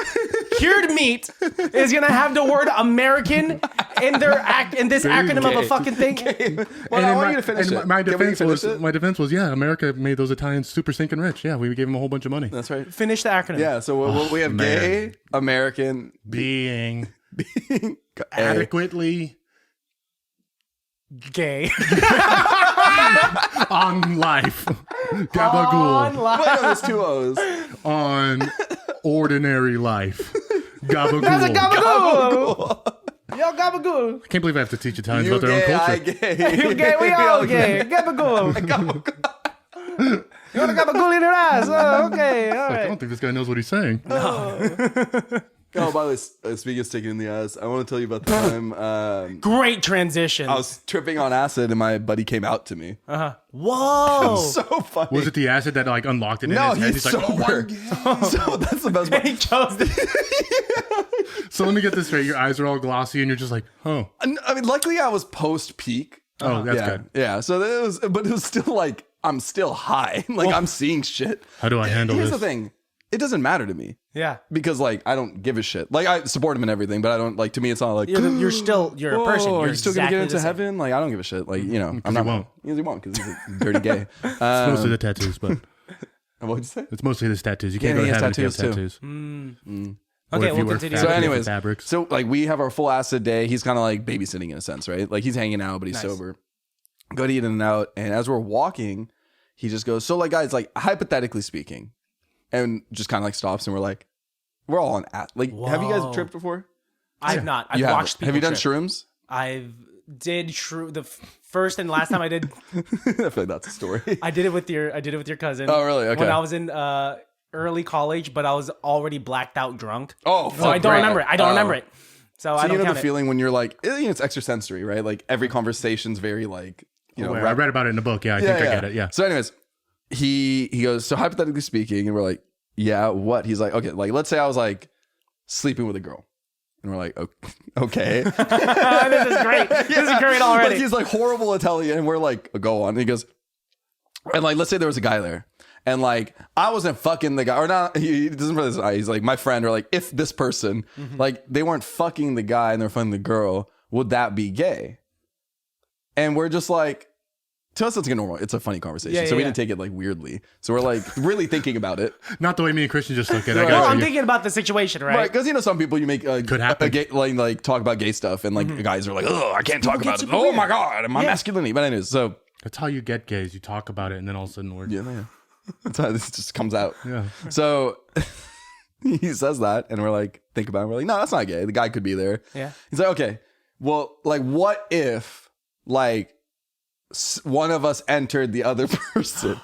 cured meat is gonna have the word American in their in this acronym of a fucking thing. Well, I want you to finish and it. my Can we defense finish was it? my defense was yeah, America made those Italians super stinking rich. Yeah, we gave them a whole bunch of money. That's right. Finish the acronym. Yeah, so we have man. gay, American, Being being adequately Gay. on life, gabagool Wait, no, there's 2 O's. on ordinary life, gabagool. That's a gabagool. Yo, gabagool. I can't believe I have to teach Italians You about their gay, own I culture. gay. You gay? We all gay. Gabagool. You want a gabagool in your ass? Oh, okay. All I right. don't think this guy knows what he's saying. Oh, by the way, speaking of sticking in the ass, I want to tell you about the time Great transition. I was tripping on acid and my buddy came out to me. Whoa. So funny. Was it the acid that like unlocked it in No, his head? he's He's like, "Oh, sober. So that's the best part. He chose this. so let me get this straight. Your eyes are all glossy and you're just like, oh, I mean, luckily I was post peak. oh, that's yeah, good. yeah. So it was, but it was still like I'm still high. Like I'm seeing shit. How do I handle Here's this? the thing. It doesn't matter to me Yeah. because like I don't give a shit. Like I support him and everything, but I don't like. To me, it's not like You're still a person. "Whoa, You're are you still exactly gonna get the into same. heaven? Like I don't give a shit. Like you know, I'm not. he won't. He won't because he's a dirty gay. It's mostly the tattoos, but What'd you say? it's mostly his tattoos. You can't Yeah, go he to has heaven if you have tattoos, too. tattoos. Or Okay, if you we'll wear continue. So, fabric, anyways, fabrics. so like we have our full acid day. He's kind of like babysitting in a sense, right? Like he's hanging out, but he's Nice. sober. Go to eat in and out, and as we're walking, he just goes, "So, like, guys, like hypothetically speaking," and just kind of like stops, and we're like, "We're all on like, have you guys Whoa. tripped before? I've not. I've You haven't. watched people Have you done trip. shrooms? I've did the first and last time I did. I feel like that's a story. I did it with your cousin. Oh, really? Okay. When I was in early college, but I was already blacked out drunk. Oh, so I don't great. remember it. I don't Oh. remember it. So I So don't you know count the it. feeling when you're like, it's extrasensory, right? Like every conversation's very like, you know, I read about it in a book. Yeah, I think I get it. Yeah. So, anyways, he goes, so hypothetically speaking, and we're like, yeah, what? He's like, okay, like let's say I was like sleeping with a girl, and we're like, okay, This is great. This is great already. Like he's like horrible Italian, and we're like, go on. And he goes, and like let's say there was a guy there, and like I wasn't fucking the guy, or not. He doesn't put this. He's like my friend, or like if this person, like they weren't fucking the guy and they're fucking the girl, would that be gay? And we're just like, to us, it's like normal. It's a funny conversation. Yeah, so we yeah. didn't take it like weirdly. So we're like really thinking about it. Not the way me and Christian just look at it. Right. I Well, got I'm you. thinking about the situation, right? Right, because some people you make Could happen. a gay, like talk about gay stuff, and like guys are like, oh, I can't talk about it. super Oh weird. my god, my masculinity. But anyways, so That's how you get gays. You talk about it, and then all of a sudden we're yeah. That's how this just comes out. yeah. So he says that, and we're like, think about it. We're like, no, that's not gay. The guy could be there. Yeah. He's like, okay, well, like, what if, like, one of us entered the other person?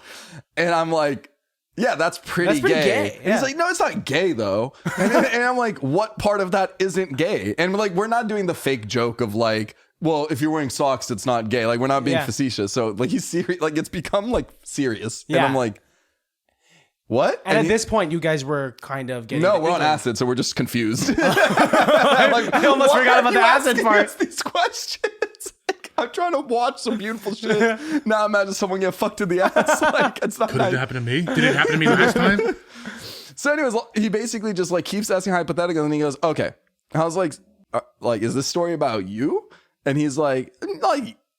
And I'm like, yeah, that's pretty gay. And yeah. he's like, no, it's not gay, though. And I'm like, what part of that isn't gay? And we're not doing the fake joke of, like, well, if you're wearing socks, it's not gay. Like, we're not being facetious. So, like, he's serious. Like, it's become, like, serious. Yeah. And I'm like, what? And at this point, you guys were kind of getting. No, the we're on inkling. acid, so we're just confused. I almost forgot about the acid part. Us these questions. Like, I'm trying to watch some beautiful shit. Now imagine someone get fucked in the ass. Like, it's not. Could it nice. happen to me? Did it happen to me last time? So, anyways, he basically just like keeps asking hypothetical, and he goes, "Okay." I was like, is this story about you?" And he's like,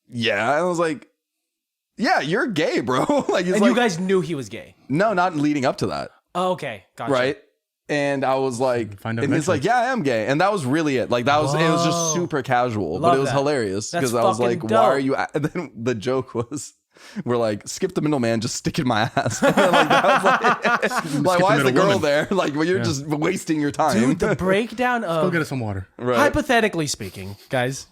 yeah. And I was like, yeah, you're gay, bro. Like, he's And like, you guys knew he was gay. no, not leading up to that. Oh, okay, gotcha. Right. And I was like, Find out and he's eventually. like, yeah, I am gay. And that was really it. Like, it was just super casual, but Love it was that. hilarious That's because I was fucking like, dope. why are you? And then the joke was, we're like, skip the middleman, just stick in my ass. And then, like, that was like why is the girl middle woman. there? Like, well, you're just wasting your time. Dude, the breakdown Go of get us some water. Right. hypothetically speaking, guys.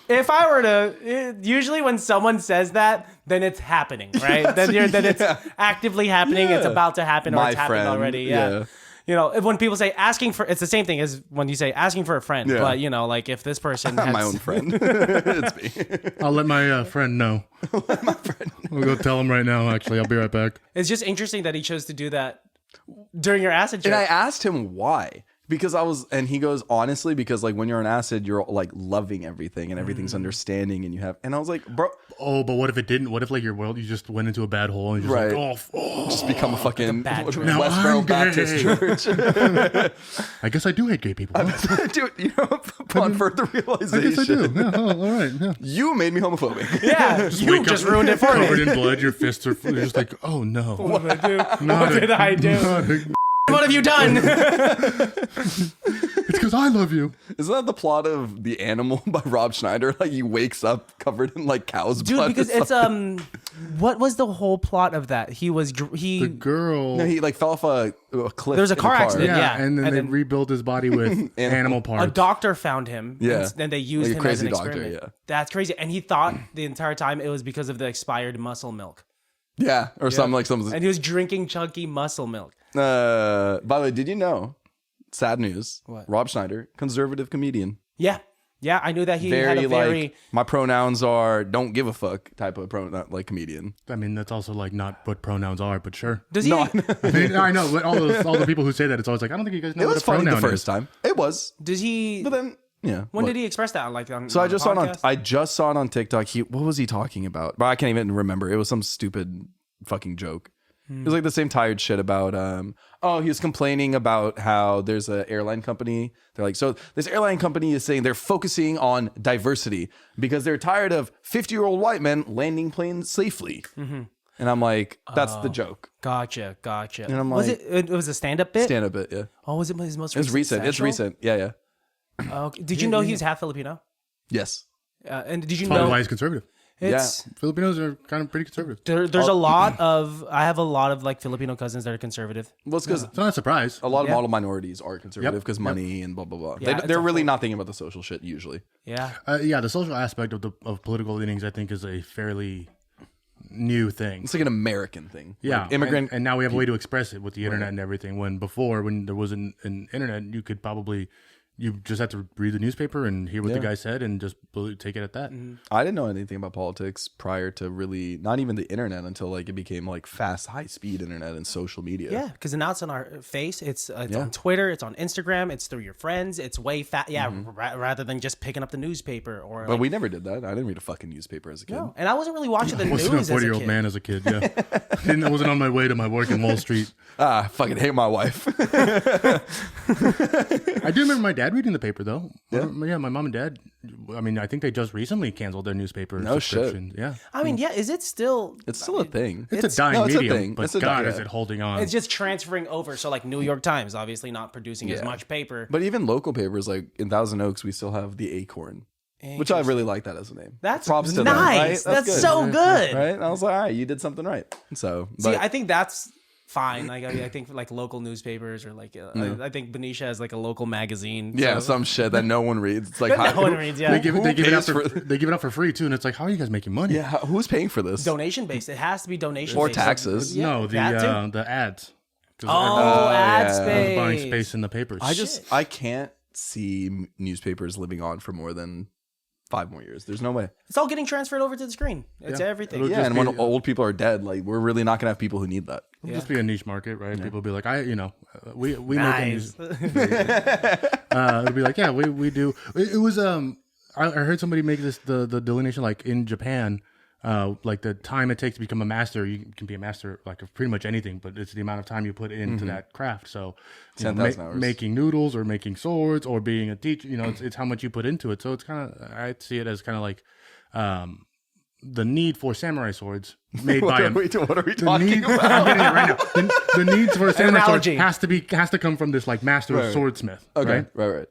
If I were to, usually when someone says that, then it's happening, right? Then it's actively happening. It's about to happen, or My it's happened friend, already. Yeah. yeah. You know, when people say asking for, it's the same thing as when you say asking for a friend. Yeah. But you know, like if this person has, My own friend. It's me. I'll let my friend know. We'll go tell him right now. Actually, I'll be right back. it's just interesting that he chose to do that during your acid trip. And I asked him why. Because and he goes, honestly, because like when you're on acid, you're like loving everything and everything's understanding and and I was like, bro. Oh, but what if it didn't? What if like your world, you just went into a bad hole and you're just Right. like, oh, Just become a fucking bad trip. Now Westboro I'm Baptist gay. Church. I guess I do hate gay people. Dude, upon further I realization, guess I do. Yeah, all right. Yeah. you made me homophobic. yeah, you Wake just up ruined it for covered me. in blood. Your fists are you're just like, oh no. What did I do? Not What did I do? not a- What have you done? it's because I love you. Isn't that the plot of The Animal by Rob Schneider? Like he wakes up covered in like cow's Dude, blood. because or it's what was the whole plot of that? The girl. No, he like fell off a cliff. There was a in car accident. yeah, yeah. and then And they then- rebuilt his body with animal a parts. doctor found him. Yeah. and they used Like a him as crazy an doctor, experiment. yeah. That's crazy. And he thought the entire time it was because of the expired muscle milk. Yeah, or something like something. And he was drinking chunky muscle milk. By the way, did you know? Sad news. What? Rob Schneider, conservative comedian. Yeah. Yeah, I knew that he Very, had a very like my pronouns are don't give a fuck type of pronoun like comedian. I mean, that's also like not what pronouns are, but sure. Does he No, I mean, I know, but all the people who say that, it's always like, I don't think you guys know it what was a funny pronoun the first is. time. It was, does he but then yeah. when What? did he express that on So I just saw it on. podcast? I just saw it on TikTok. What was he talking about? But I can't even remember. It was some stupid fucking joke. It was like the same tired shit about. He was complaining about how there's an airline company. They're like, so this airline company is saying they're focusing on diversity because they're tired of 50-year-old white men landing planes safely. And I'm like, that's the joke. Gotcha. And I'm was like- it was a stand up bit? Stand up it, yeah. Oh, was it his most It's recent. It's special? recent. Yeah. Okay. Did you know he's half Filipino? Yes. And did you Probably know why he's conservative. it's Filipinos are kind of pretty conservative. there's a lot of I have a lot of like Filipino cousins that are conservative. Well, it's because It's not a surprise. a lot of Yeah. model minorities are conservative Yep. because money and blah, blah, blah. Yeah, it's They're a really whole- not thinking about the social shit usually. Yeah. Yeah, the social aspect of political leanings, I think, is a fairly new thing. It's like an American thing. Yeah, Like immigrant. and now we have a way to express it with the internet and everything. When before, when there wasn't an internet, you could probably you just have to read the newspaper and hear what the guy said and just take it at that. I didn't know anything about politics prior to really not even the internet until like it became like fast, high speed internet and social media. Yeah, because now it's on our face. It's on Twitter. It's on Instagram. It's through your friends. It's way fast. Yeah, rather than just picking up the newspaper or. But we never did that. I didn't read a fucking newspaper as a kid. no, and I wasn't really watching the I news wasn't a as a 40-year-old kid. man as a kid. Yeah, I wasn't on my way to my work in Wall Street. I fucking hate my wife. I do remember my dad dad reading the paper though. Yeah. My mom and dad. I mean, I think they just recently canceled their newspaper No shit. subscription. Yeah, I mean, yeah, is it still? It's still a thing. it's a dying it's a medium, thing. but It's a God, yeah. is it holding on? It's just transferring over. So like New York Times, obviously not producing as Yeah. much paper. But even local papers, like in Thousand Oaks, we still have the Acorn, which I really like that as a name. That's props to them, nice. right? That's good. so good. Right? And I was like, all right, you did something right. So, See, but I think that's fine. Like I think like local newspapers or like I think Benicia has like a local magazine. yeah, so- some shit that no one reads. It's like that no one reads. Yeah, they give it out pays they give it out for free too, and it's like, how are you guys making money? Yeah, who's paying for this? donation based. It has to be donation Or based. taxes. Yeah, No, that too. the ads. 'Cause Oh, ad yeah. space. buying space in the papers. I can't see newspapers living on for more than 5 more years. There's no way. It's all getting transferred over to the screen. It's Yeah. everything. It'll Yeah, just and be- when old people are dead, like we're really not gonna have people who need that. It'll just be a niche market, right? People will be like, we make a Nice. it'll be like, yeah, we do. It was I heard somebody make the delineation like in Japan, like the time it takes to become a master. You can be a master like of pretty much anything, but it's the amount of time you put into that craft. So, 10,000 hours. making noodles or making swords or being a teacher, it's how much you put into it. So it's kind of, I see it as kind of like the need for samurai swords made by him. What are we The talking need, about? I'm getting it right now. The needs for a samurai sword analogy. has to come from this like master Right. swordsmith. Okay, Right? right.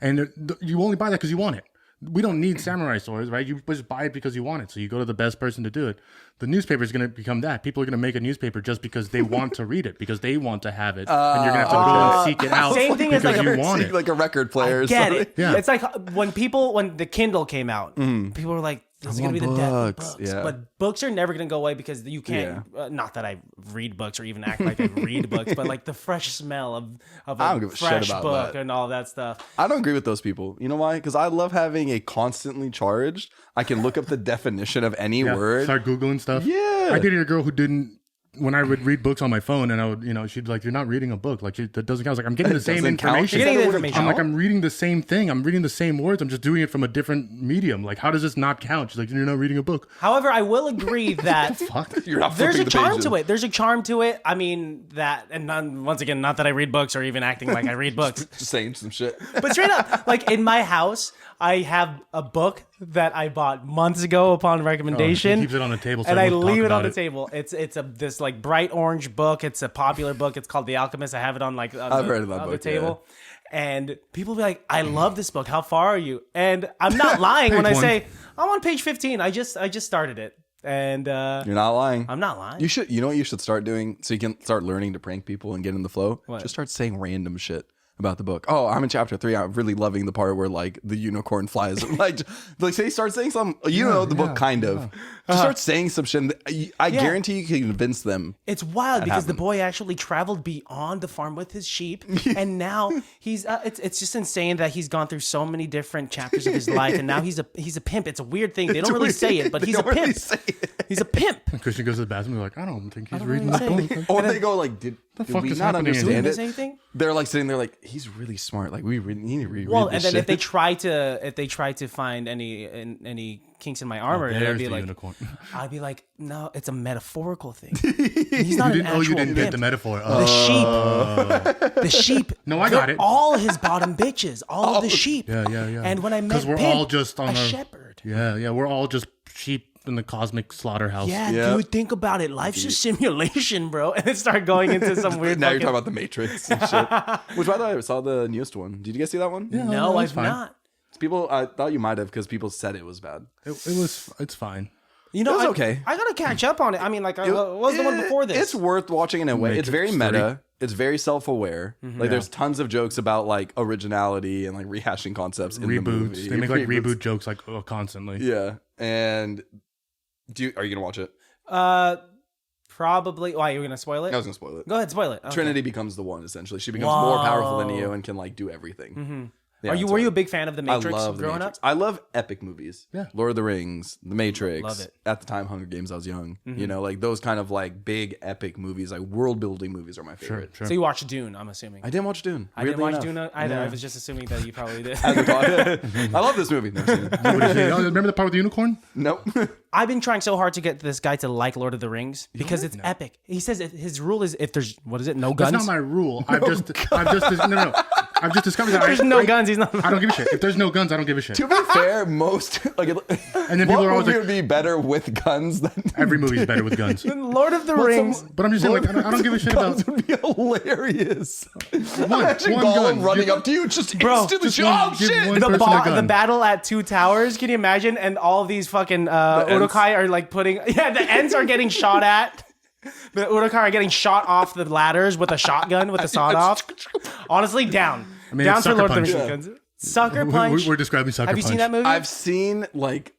And you only buy that because you want it. We don't need samurai swords, right? You just buy it because you want it. So you go to the best person to do it. The newspaper is going to become that. People are going to make a newspaper just because they want to read it, because they want to have it. And you're going to have to go and seek it out Same thing as because like you want it. Like a record player. or Get something. it? Yeah. It's like when the Kindle came out, people were like, "This is gonna be the death of books. books." Yeah. But books are never gonna go away because you can't. Not that I read books or even act like I read books, but like the fresh smell of I don't a give a shit fresh about book that. and all that stuff. I don't agree with those people. You know why? Because I love having a constantly charged. I can look up the definition of any Yeah, word. start Googling stuff. Yeah. I dated a girl who didn't. When I would read books on my phone, and I would, she'd be like, "You're not reading a book. Like that doesn't count." I was like, "I'm getting the same doesn't count? information. You're getting the Is that a word information. I'm like, I'm reading the same thing. I'm reading the same words. I'm just doing it from a different medium. Like, how does this not count?" She's like, "You're not reading a book." However, I will agree that You're not there's flipping a the charm pages. to it. There's a charm to it. I mean that, and once again, not that I read books or even acting like I read books. Just saying some shit. But straight up, like in my house, I have a book that I bought months ago upon recommendation. She keeps it on the table, so and I everyone leave talk it on about the table. It's this like bright orange book. It's a popular book. It's called The Alchemist. I have it on like I've heard of that on the book, table. And people be like, "I love this book. How far are you?" And I'm not lying when I Page say I'm on page 15. I just started it, and You're not lying. I'm not lying. You should. You know what you should start doing so you can start learning to prank people and get in the flow. What? Just start saying random shit about the book. Oh, I'm in chapter 3. I'm really loving the part where like the unicorn flies. like say start saying something. You know the book kind of. Just start saying some shit. I guarantee you can convince them. It's wild because the happened. boy actually traveled beyond the farm with his sheep, and now he's. It's just insane that he's gone through so many different chapters of his life, and now he's a pimp. It's a weird thing. They don't really say it, but They he's a don't really pimp. say it. He's a pimp. Christian goes to the bathroom. They're like, "I don't think he's don't reading really the say book." Or they go like, did fuck we is not happening in understand Didn't it? miss anything? They're like sitting there like, he's really smart. Like we really need to reread Well, this and then shit. if they try to find any kinks in my armor, it'd There's be the like, unicorn. I'd be like, no, it's a metaphorical thing. He's not You an didn't, actual you didn't get pimp. the metaphor. The sheep. No, I they're got it. All his bottom bitches. All of the sheep. Yeah. And when I met 'Cause we're Pimp, all just on a our- shepherd. Yeah, we're all just sheep in the cosmic slaughterhouse. Yeah, Yeah. dude, think about it. Life's a simulation, bro. And it started going into some weird. now you're fucking- talking about the Matrix and shit. Which by the way, I saw the newest one. Did you guys see that one? No, that's I've fine. not. People, I thought you might have because people said it was bad. It's fine. You know, It was okay. I gotta catch up on it. I mean, like, what was the one before this? It's worth watching in a way. It's very Matrix meta. It's very self-aware. Like there's tons of jokes about like originality and like rehashing concepts in the movie. Reboots. They make like Reboots. reboot jokes like constantly. Yeah, and are you gonna watch it? Probably. Why, you gonna spoil it? I was gonna spoil it. Go ahead, spoil it. Okay. Trinity becomes the one essentially. She becomes more powerful than Neo and can like do everything. Yeah, Were you a big fan of The Matrix I love the growing Matrix. up? I love epic movies. Yeah. Lord of the Rings, The Matrix. Love it. At the time, Hunger Games. I was young. You know, like those kind of like big epic movies, like world building movies, are my favorite. Sure. So you watched Dune, I'm assuming. I didn't watch Dune. I didn't watch weirdly enough. Dune either. Yeah. I was just assuming that you probably did. As we're talking. I love this movie. Never seen it. What do you say? Oh, remember the part with the unicorn? Nope. I've been trying so hard to get this guy to like Lord of the Rings because it's epic. He says his rule is if there's no That's guns. not my rule. I've just no. I've just discovered that. There's no guns. He's not. I don't give a shit. If there's no guns, I don't give a shit. To be fair, most like And then people what are always movie like, would be better with guns than every movie's better with guns. Lord of the Rings. But I'm just saying, like, I don't give a shit about guns would be hilarious. one Imagine gun. Gollum running Give- up to you, just Bro, instantly. just one- Oh give shit! one- The, person a the gun. battle at Two Towers. Can you imagine? And all of these fucking Urukai are like putting. Yeah, the Ents are getting shot at. The Urukai are getting shot off the ladders with a shotgun with a sawed off. Honestly, down. I mean, Down it's for Sucker Lord of the Punch. Rings. Sucker Punch. We're describing Sucker Have you Punch. seen that movie? I've seen like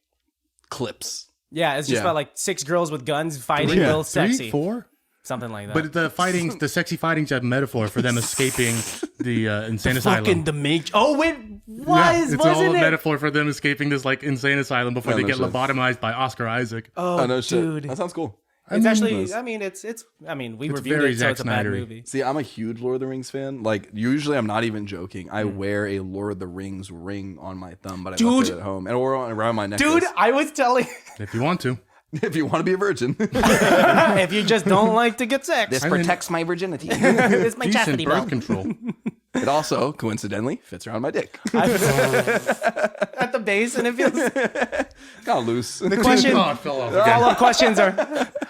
clips. Yeah, it's just Yeah. about like 6 girls with guns fighting Yeah. real sexy. 3, 4? Something like that. But the sexy fighting's a metaphor for them escaping the insane asylum. fucking Dimitri. Oh, it Yeah, was, it's all wasn't a it? metaphor for them escaping this like insane asylum before Yeah, they no get shit. lobotomized by Oscar Isaac. Oh, no shit. dude. That sounds cool. It's actually, it's- I mean, we It's reviewed very it, so Zack it's a bad Snyder-y. movie. See, I'm a huge Lord of the Rings fan. Like, usually I'm not even joking. I wear a Lord of the Rings ring on my thumb, but I left Dude. it at home. And or around my necklace. Dude, I was telling, If you want to. If you want to be a virgin. if you just don't like to get sex, I mean, my virginity. it's my decent chastity birth belt. control. It also, coincidentally, fits around my dick. At the base, and it feels. Kind of loose. The question, Oh, it fell off all again. the questions are,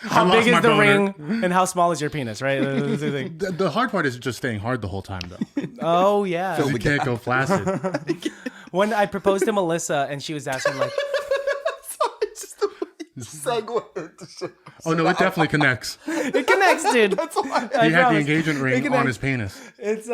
how lost big my is the boner. ring, and how small is your penis, right? Those are the things. The hard part is just staying hard the whole time, though. Oh yeah. You can't go flaccid. When I proposed to Melissa, and she was asking like, Oh, no, it definitely connects. it connects, dude. He had the engagement ring on his penis. It's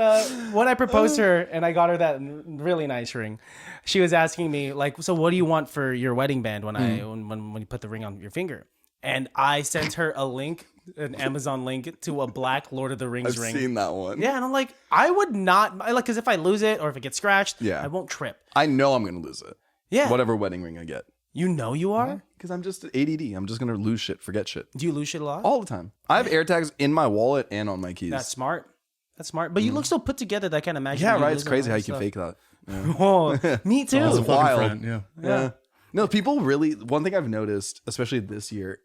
when I proposed to her and I got her that really nice ring. She was asking me like, so what do you want for your wedding band when when you put the ring on your finger? And I sent her a link, an Amazon link to a black Lord of the Rings I've ring. seen that one. Yeah, and I'm like, I would not like because if I lose it or if it gets scratched, Yeah. I won't trip. I know I'm going to lose it. Yeah, Whatever wedding ring I get. you know you are. Because I'm just ADD. I'm just going to lose shit, forget shit. Do you lose shit a lot? All the time. I have AirTags in my wallet and on my keys. That's smart. That's smart. But you look so put together that I can't imagine. yeah, you right. It's losing crazy all how that you can stuff. fake that. Yeah. Oh, me too. It's a fucking wild. friend, yeah. Yeah. No, people really. One thing I've noticed, especially this year,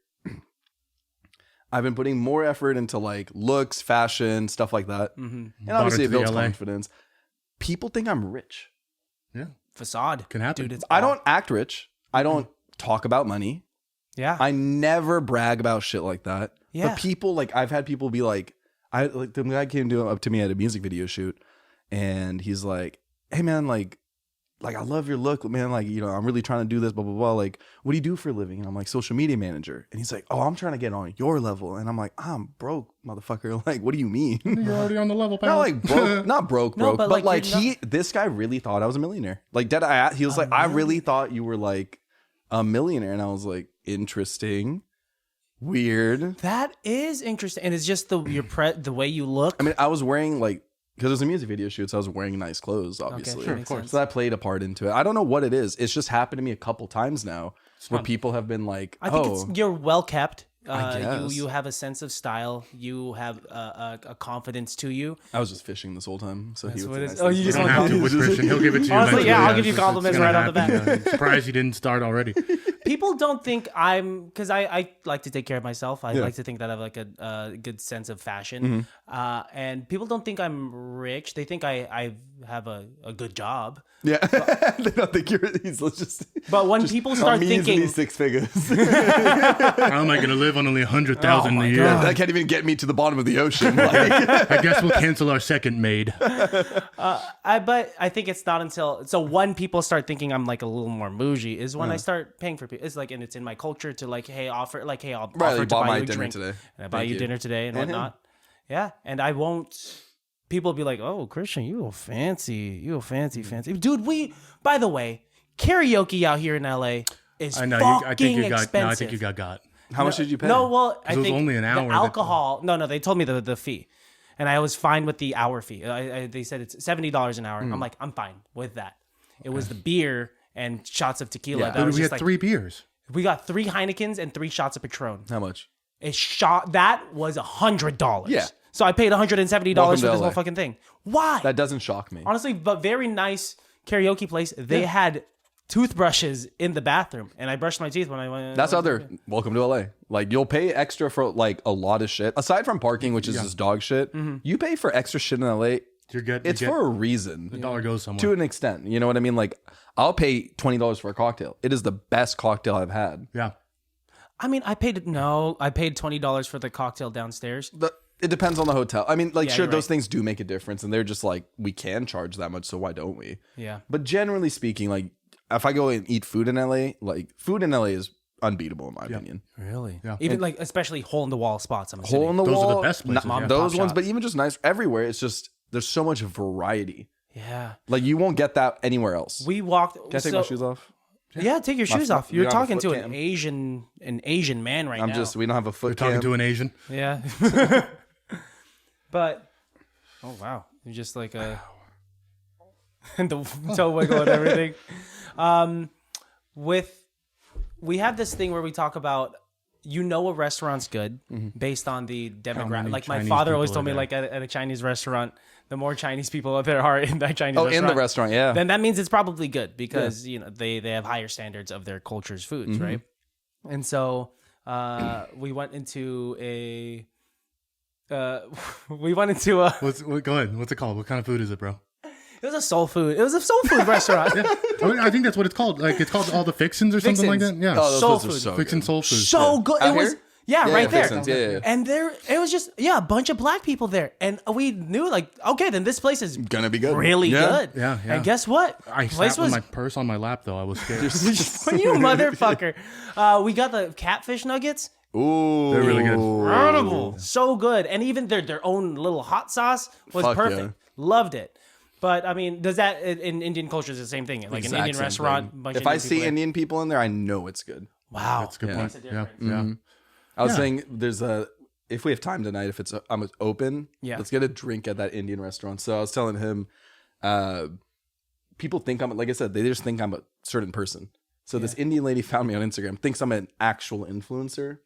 I've been putting more effort into like looks, fashion, stuff like that, and obviously it to the builds LA. confidence. People think I'm rich. Yeah. Facade Can happen. dude. It's I don't act rich. I don't talk about money. Yeah. I never brag about shit like that. Yeah. But people like I've had people be like, the guy came up to me at a music video shoot, and he's like, "Hey man, like I love your look, man. Like, you know, I'm really trying to do this, blah blah blah. Like, what do you do for a living?" And I'm like, social media manager. And he's like, "Oh, I'm trying to get on your level." And I'm like, "I'm broke, motherfucker. Like, what do you mean?" You're already on the level, pal. Not like broke, not broke, No, broke, but, but like, like you're this guy really thought I was a millionaire. Like he was like, I really thought you were like a millionaire, and I was like, interesting, weird. That is interesting, and it's just the way you look. I mean, I was wearing like because it was a music video shoot, so I was wearing nice clothes, obviously. sure, of course. So that played a part into it. I don't know what it is. It's just happened to me a couple times now, where people have been like, I think "Oh, you're well kept. I guess. You have a sense of style. You have a confidence to you. I was just fishing this whole time." So he That's was what a it nice is. Oh, you thing. just You don't want have to with Christian. He'll give it to you. Honestly, eventually. yeah, I'll give you It's compliments gonna right off the happen. bat. Yeah. Surprised you didn't start already. People don't think I'm because I like to take care of myself. I Yeah. like to think that I have like a good sense of fashion. And people don't think I'm rich. They think I have a good job. Yeah, they don't think you're. He's just. But when people start thinking, 6 figures. How am I going to live on only 100,000 Oh a my year? That can't even get me to the bottom of the ocean. Like, I guess we'll cancel our second maid. but I think it's not until when people start thinking I'm like a little more bougie is when I start paying for people. It's like, and it's in my culture to like, hey, I'll Right, offer you to bought buy my you a dinner drink today. and I buy Thank you you. dinner today and And him. whatnot. Yeah, and I won't. People be like, "Oh, Christian, you a fancy, fancy." Dude, by the way, karaoke out here in LA is I know. fucking I think you got. expensive. No, I think you got. how much did you pay? No, well, I it was think only an hour the that- alcohol. No, they told me the fee, and I was fine with the hour fee. They said it's $70 an hour. I'm like, I'm fine with that. It was the beer and shots of tequila. Yeah. That was We just had like, 3 beers. We got 3 Heinekens and 3 shots of Patron. How much? That was $100. Yeah. So I paid $170 for Welcome this to whole LA. fucking thing. Why? That doesn't shock me. Honestly, but very nice karaoke place. They had toothbrushes in the bathroom, and I brushed my teeth when I went. That's other. Welcome to LA. Like you'll pay extra for like a lot of shit. Aside from parking, which is just dog shit, you pay for extra shit in LA it's for a reason. The dollar goes somewhere. To an extent. You know what I mean? Like, I'll pay $20 for a cocktail. It is the best cocktail I've had. Yeah. I mean, I paid $20 for the cocktail downstairs. It depends on the hotel. I mean, like, Yeah, sure, you're those right. things do make a difference, and they're just like, we can charge that much, so why don't we? Yeah. But generally speaking, like, if I go and eat food in LA, like, food in LA is unbeatable in my opinion. Really? Yeah. Even like, especially hole in the wall spots. I'm assuming. Hole in the Those are the wall, best places, not yeah. those Top ones, shots. but even just nice everywhere. It's just there's so much variety. Yeah. Like, you won't get that anywhere else. We walked. Can I take my shoes off? Yeah, take your shoes off. we You're don't have a talking to foot an cam. Asian man right now. We don't have a foot You're talking cam. to an Asian. Yeah. But oh wow, you're just like a the toe wiggle and everything. We have this thing where we talk about a restaurant's good based on the demographic. many Like my Chinese father always people told me, are like at a Chinese restaurant, the more Chinese people there are in that Chinese Oh, restaurant, in the restaurant, yeah. then that means it's probably good because they have higher standards of their culture's foods, right? And so we went into a Go ahead. What's it called? What kind of food is it, bro? it was a soul food restaurant. I mean, I think that's what it's called. Like, it's called all the fixins or something like that. Fixins. Yeah. Oh, those Soul foods are food. so Fixin' good. soul food. So good. Out It was here? right there. Fixins, yeah. And it was just a bunch of black people there, and we knew like, okay, then this place is Gonna be good. really Yeah. good. Yeah, yeah. And guess what? I place sat with my purse on my lap, though. I was scared. you motherfucker. We got the catfish nuggets. Ooh. They're really good. Incredible. So good. And even their own little hot sauce was Fuck perfect. yeah. Loved it. But I mean, does that in Indian culture is the same thing? Like Exact an Indian same restaurant. thing. Bunch If of I Indian see people there. Indian people in there, I know it's good. Wow. That's a good Makes point. a Yeah. difference. I was saying there's if we have time tonight, if it's I'm open, Yeah. let's get a drink at that Indian restaurant. So I was telling him, people think I'm, like I said, they just think I'm a certain person. So this Indian lady found me on Instagram, thinks I'm an actual influencer.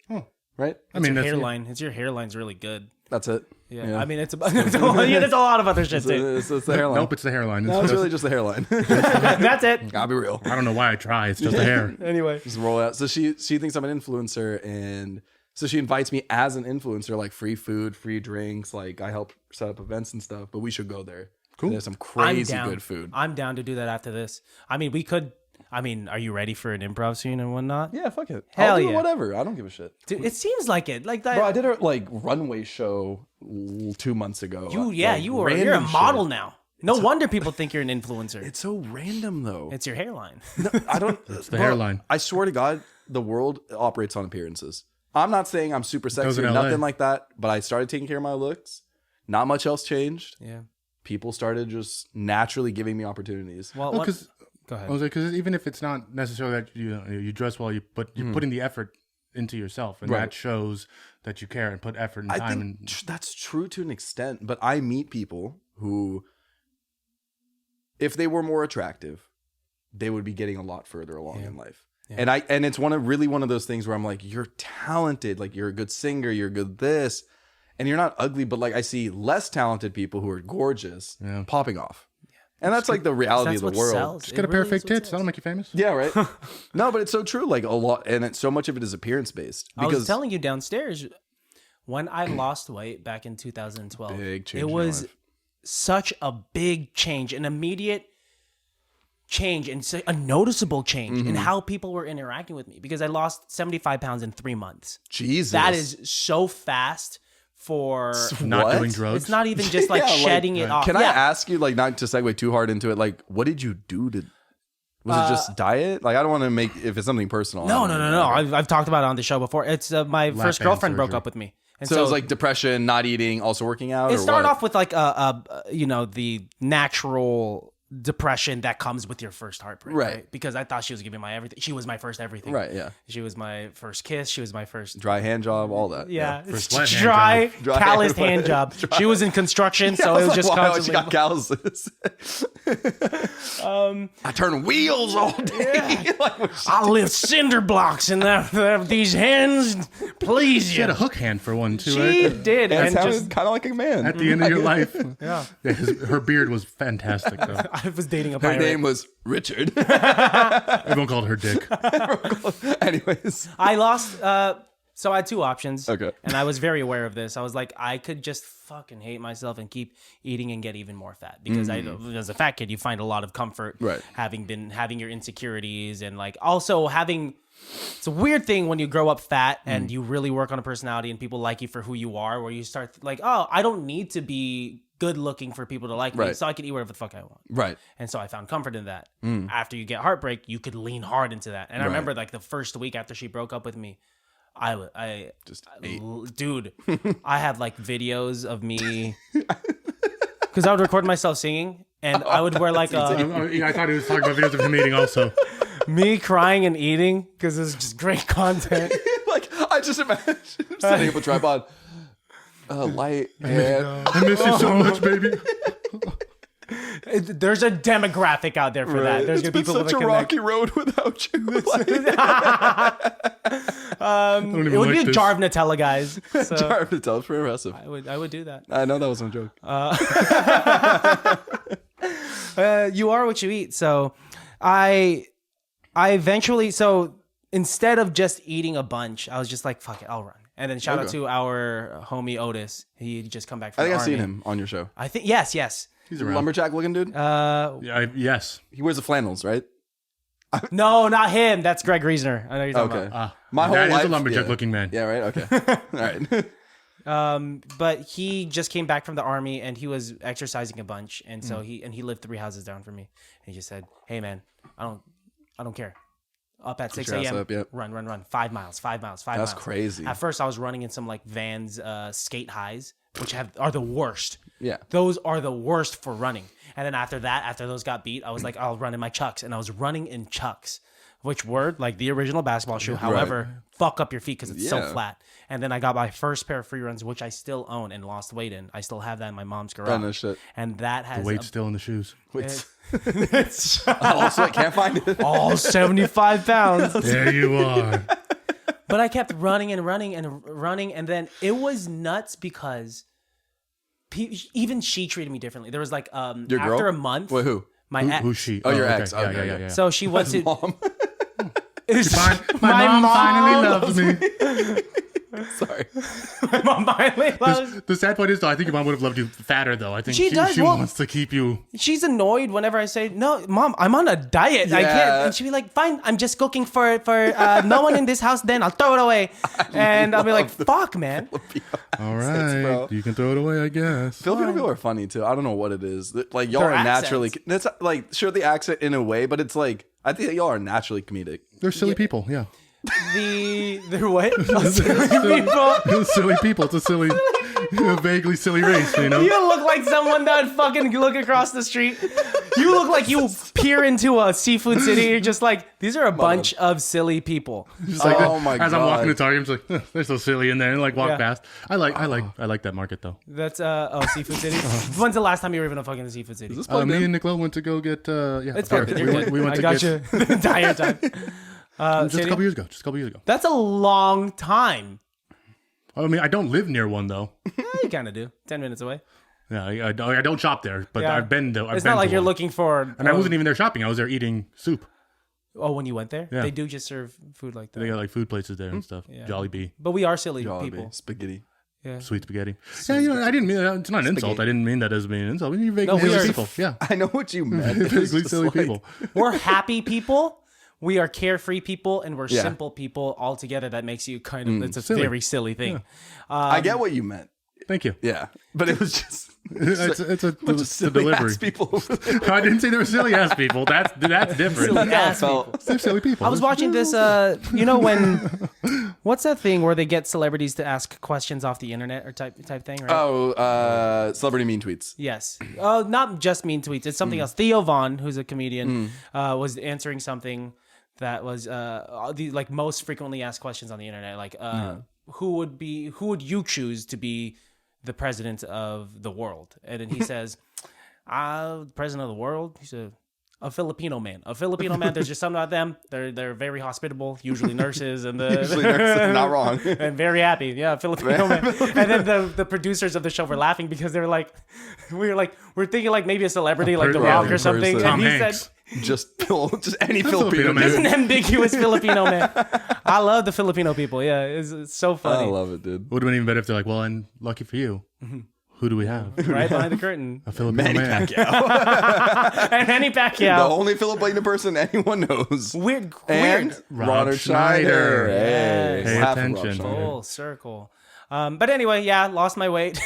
Right? I mean, Your that's hairline. Your hairline's really good. That's it. Yeah. I mean, it's there's a lot of other shit too. It's the hairline. Nope, it's the hairline. No, it's really just the hairline. That's it. I'll be real. I don't know why I try. It's just the hair. Anyway. Just roll out. So she thinks I'm an influencer, and so she invites me as an influencer, like free food, free drinks. Like, I help set up events and stuff, but we should go there. Cool. There's some I'm crazy down. good food. I'm down to do that after this. I mean, we could. I mean, are you ready for an improv scene and whatnot? Yeah, fuck it. Hell I'll do yeah. whatever. I don't give a shit. Dude, it seems like it. Like that. Bro, I did a like runway show 2 months ago. You're a Random model shit. now. No wonder people think you're an influencer. It's so random though. It's your hairline. I don't. It's the hairline. I swear to God, the world operates on appearances. I'm not saying I'm super Goes sexy in or LA. nothing like that, but I started taking care of my looks. Not much else changed. Yeah. People started just naturally giving me opportunities. Well, Well, what- because go ahead. I was like, because even if it's not necessarily that you dress well, you're putting the effort into yourself, and Right. that shows that you care and put effort and I time. think And that's true to an extent, but I meet people who, if they were more attractive, they would be getting a lot further along in life. Yeah. And it's one of those things where I'm like, you're talented, like you're a good singer, you're good this, and you're not ugly, but like I see less talented people who are gorgeous popping off. And that's like the reality of the world. Sells. just get a pair of fake tits. That'll make you famous. Yeah, right. No, but it's so true. Like a lot, and so much of it is appearance based. I was telling you downstairs when I lost weight back in 2012. Big change It in your was life. such a big change, an immediate change, and a noticeable change in how people were interacting with me because I lost 75 pounds in 3 months. Jesus, That is so fast for. Not What? doing drugs. It's not even just like Yeah, like, shedding it off. Can I Yeah. ask you, like, not to segue too hard into it, like, what did you do to? Was it just diet? Like, I don't want to make if it's something personal. No. I don't know. I've talked about it on the show before. It's my first band girlfriend broke surgery. up with me, and So it was like depression, not eating, also working out. it or started what? off with like the natural depression that comes with your first heartbreak, Right. Because I thought she was giving my everything. She was my first everything, Right, yeah. She was my first kiss. She was my first. Dry hand job, all that. Yeah, First it's wet hand dry, Dry calloused hand- hand job. She was in construction, so I it was just like, wow, constantly. she got calluses. I turn wheels all day. Like, I lift cinder blocks in these hands. Please, She had a hook hand for one too. She Right? did, that and sounds just kind of like a man. At the end of your life. yeah. Her beard was fantastic though. I was dating a Her pirate. name was Richard. Everyone called her Dick. Anyways, I lost So I had two options. Okay. And I was very aware of this. I was like, I could just fucking hate myself and keep eating and get even more fat because as a fat kid, you find a lot of comfort having your insecurities and like also having. It's a weird thing when you grow up fat and you really work on a personality and people like you for who you are, where you start like, oh, I don't need to be good looking for people to like me, so I can eat whatever the fuck I want. Right. And so I found comfort in that. After you get heartbreak, you could lean hard into that. And I remember like the first week after she broke up with me, I just ate. Dude, I had like videos of me because I would record myself singing and I would wear like I thought he was talking about videos of him eating also. Me crying and eating because it's just great content. Like I just imagine setting up a tripod. Light and I miss you so much, baby. There's a demographic out there for that. There's it's gonna be been people such that a rocky road without you. It would be a jar of Nutella, guys. So Jar of Nutella is pretty impressive. I would do that. I know that wasn't a joke. You are what you eat. So I eventually, so instead of just eating a bunch, I was just like, fuck it, I'll run. And then shout out to our homie Otis. He just come back from I think the I've army. seen him on your show. I think, yes. He's a lumberjack looking dude. Yes. He wears the flannels, right? No, not him. That's Greg Reisner. I know you're talking about. My whole That is life, a lumberjack looking man. Yeah, right. Okay. All right. But he just came back from the army and he was exercising a bunch, and so he lived 3 houses down from me. And he just said, "Hey man, I don't care. Up at 6 a.m. Run. 5 miles. That's crazy. At first, I was running in some like Vans skate highs, which are the worst. Yeah. Those are the worst for running. And then after those got beat, I was like, I'll run in my Chucks, and I was running in Chucks, which were like the original basketball shoe. However, fuck up your feet because it's so flat. And then I got my first pair of free runs, which I still own and lost weight in. I still have that in my mom's garage. Oh, no shit. And that has The weight's still in the shoes. Also, I can't find it. all 75 pounds. There you are. But I kept running, and then it was nuts because even she treated me differently. There was like Your after girl? a month. Wait, who? My ex. Who's she? Oh, your okay. ex. Okay, Yeah. So she went to. Mom. My mom finally loves me. Sorry. My mom finally loves. The sad part is, though, I think your mom would have loved you fatter, though. I think She does, She well- wants to keep you. She's annoyed whenever I say, "No, mom, I'm on a diet. I Yeah. can't." And she'd be like, "Fine, I'm just cooking for no one in this house. Then I'll throw it away." And I'll be like, "Fuck, man." All right, bro. you can throw it away, I guess. Filipino people are funny too. I don't know what it is. Like y'all Their are naturally. accents. That's like sure the accent in a way, but it's like I think y'all are naturally comedic. They're silly people, yeah. They're what? People. Silly people. It's a silly, vaguely silly race, you know? You look like someone that would fucking look across the street. You look like you peer into a seafood city. You're just like, these are a bunch of silly people. Just like Oh my as I'm walking God. to Target, I'm just like, they're so silly in there, and like walk Yeah. past. I like that market though. That's seafood city. When's the last time you were even a fucking seafood city? Me and Nicola went to go get It's a pair. fucking. You're good. We went I to got get you the entire time. just a city? couple years ago. That's a long time. I mean, I don't live near one though. You kind of do. 10 minutes away. Yeah, I don't shop there, but Yeah. I've been though. It's not like you're looking for. And I wasn't even there shopping. I was there eating soup. Oh, when you went there, Yeah. they do just serve food like that. They got like food places there and stuff. Yeah. Jollibee, But we are silly Jollibee, people. spaghetti. Yeah. sweet spaghetti. Yeah, I didn't mean that. It's not an insult. I didn't mean that as being an insult. You're vaguely we silly are- people. Yeah, I know what you meant. It's vaguely just silly like- people. We're happy people. We are carefree people, and we're Yeah. simple people all together. That makes you kind of. It's a silly. very silly thing. I get what you meant. Thank you. Yeah, but it was just It's a bunch of the silly delivery. ass people over there. I didn't say they were silly ass people. That's different. Silly ass felt- people. They're silly people. I was watching this. You know when? What's that thing where they get celebrities to ask questions off the internet or type thing? Right? Oh, celebrity mean tweets. Yes. Oh, not just mean tweets. It's something else. Theo Vaughn, who's a comedian, was answering something that was the like most frequently asked questions on the internet. Like, who would you choose to be the president of the world? And then he says, president of the world. He said, a Filipino man. A Filipino man. There's just something about them. They're very hospitable. Usually nurses and the Usually nurses, not wrong. and very happy. Yeah, Filipino man. And then the producers of the show were laughing because they were like, we're thinking like maybe a celebrity like The per- Rock yeah, or something. person. And he Tom Hanks. said, Just any Filipino Filipino man. Just dude. an ambiguous Filipino man. I love the Filipino people. Yeah, it's so I funny. love it, dude. Would have been even better if they're like, well, and lucky for you, who do we have? Right behind the curtain. A Filipino Manny man. Pacquiao. And Manny The Pacquiao. only Filipino person anyone knows. Weird. And Ronald Schneider. Yes. Pay Half of attention. Rob Schneider. Full circle. But anyway, yeah, lost my weight.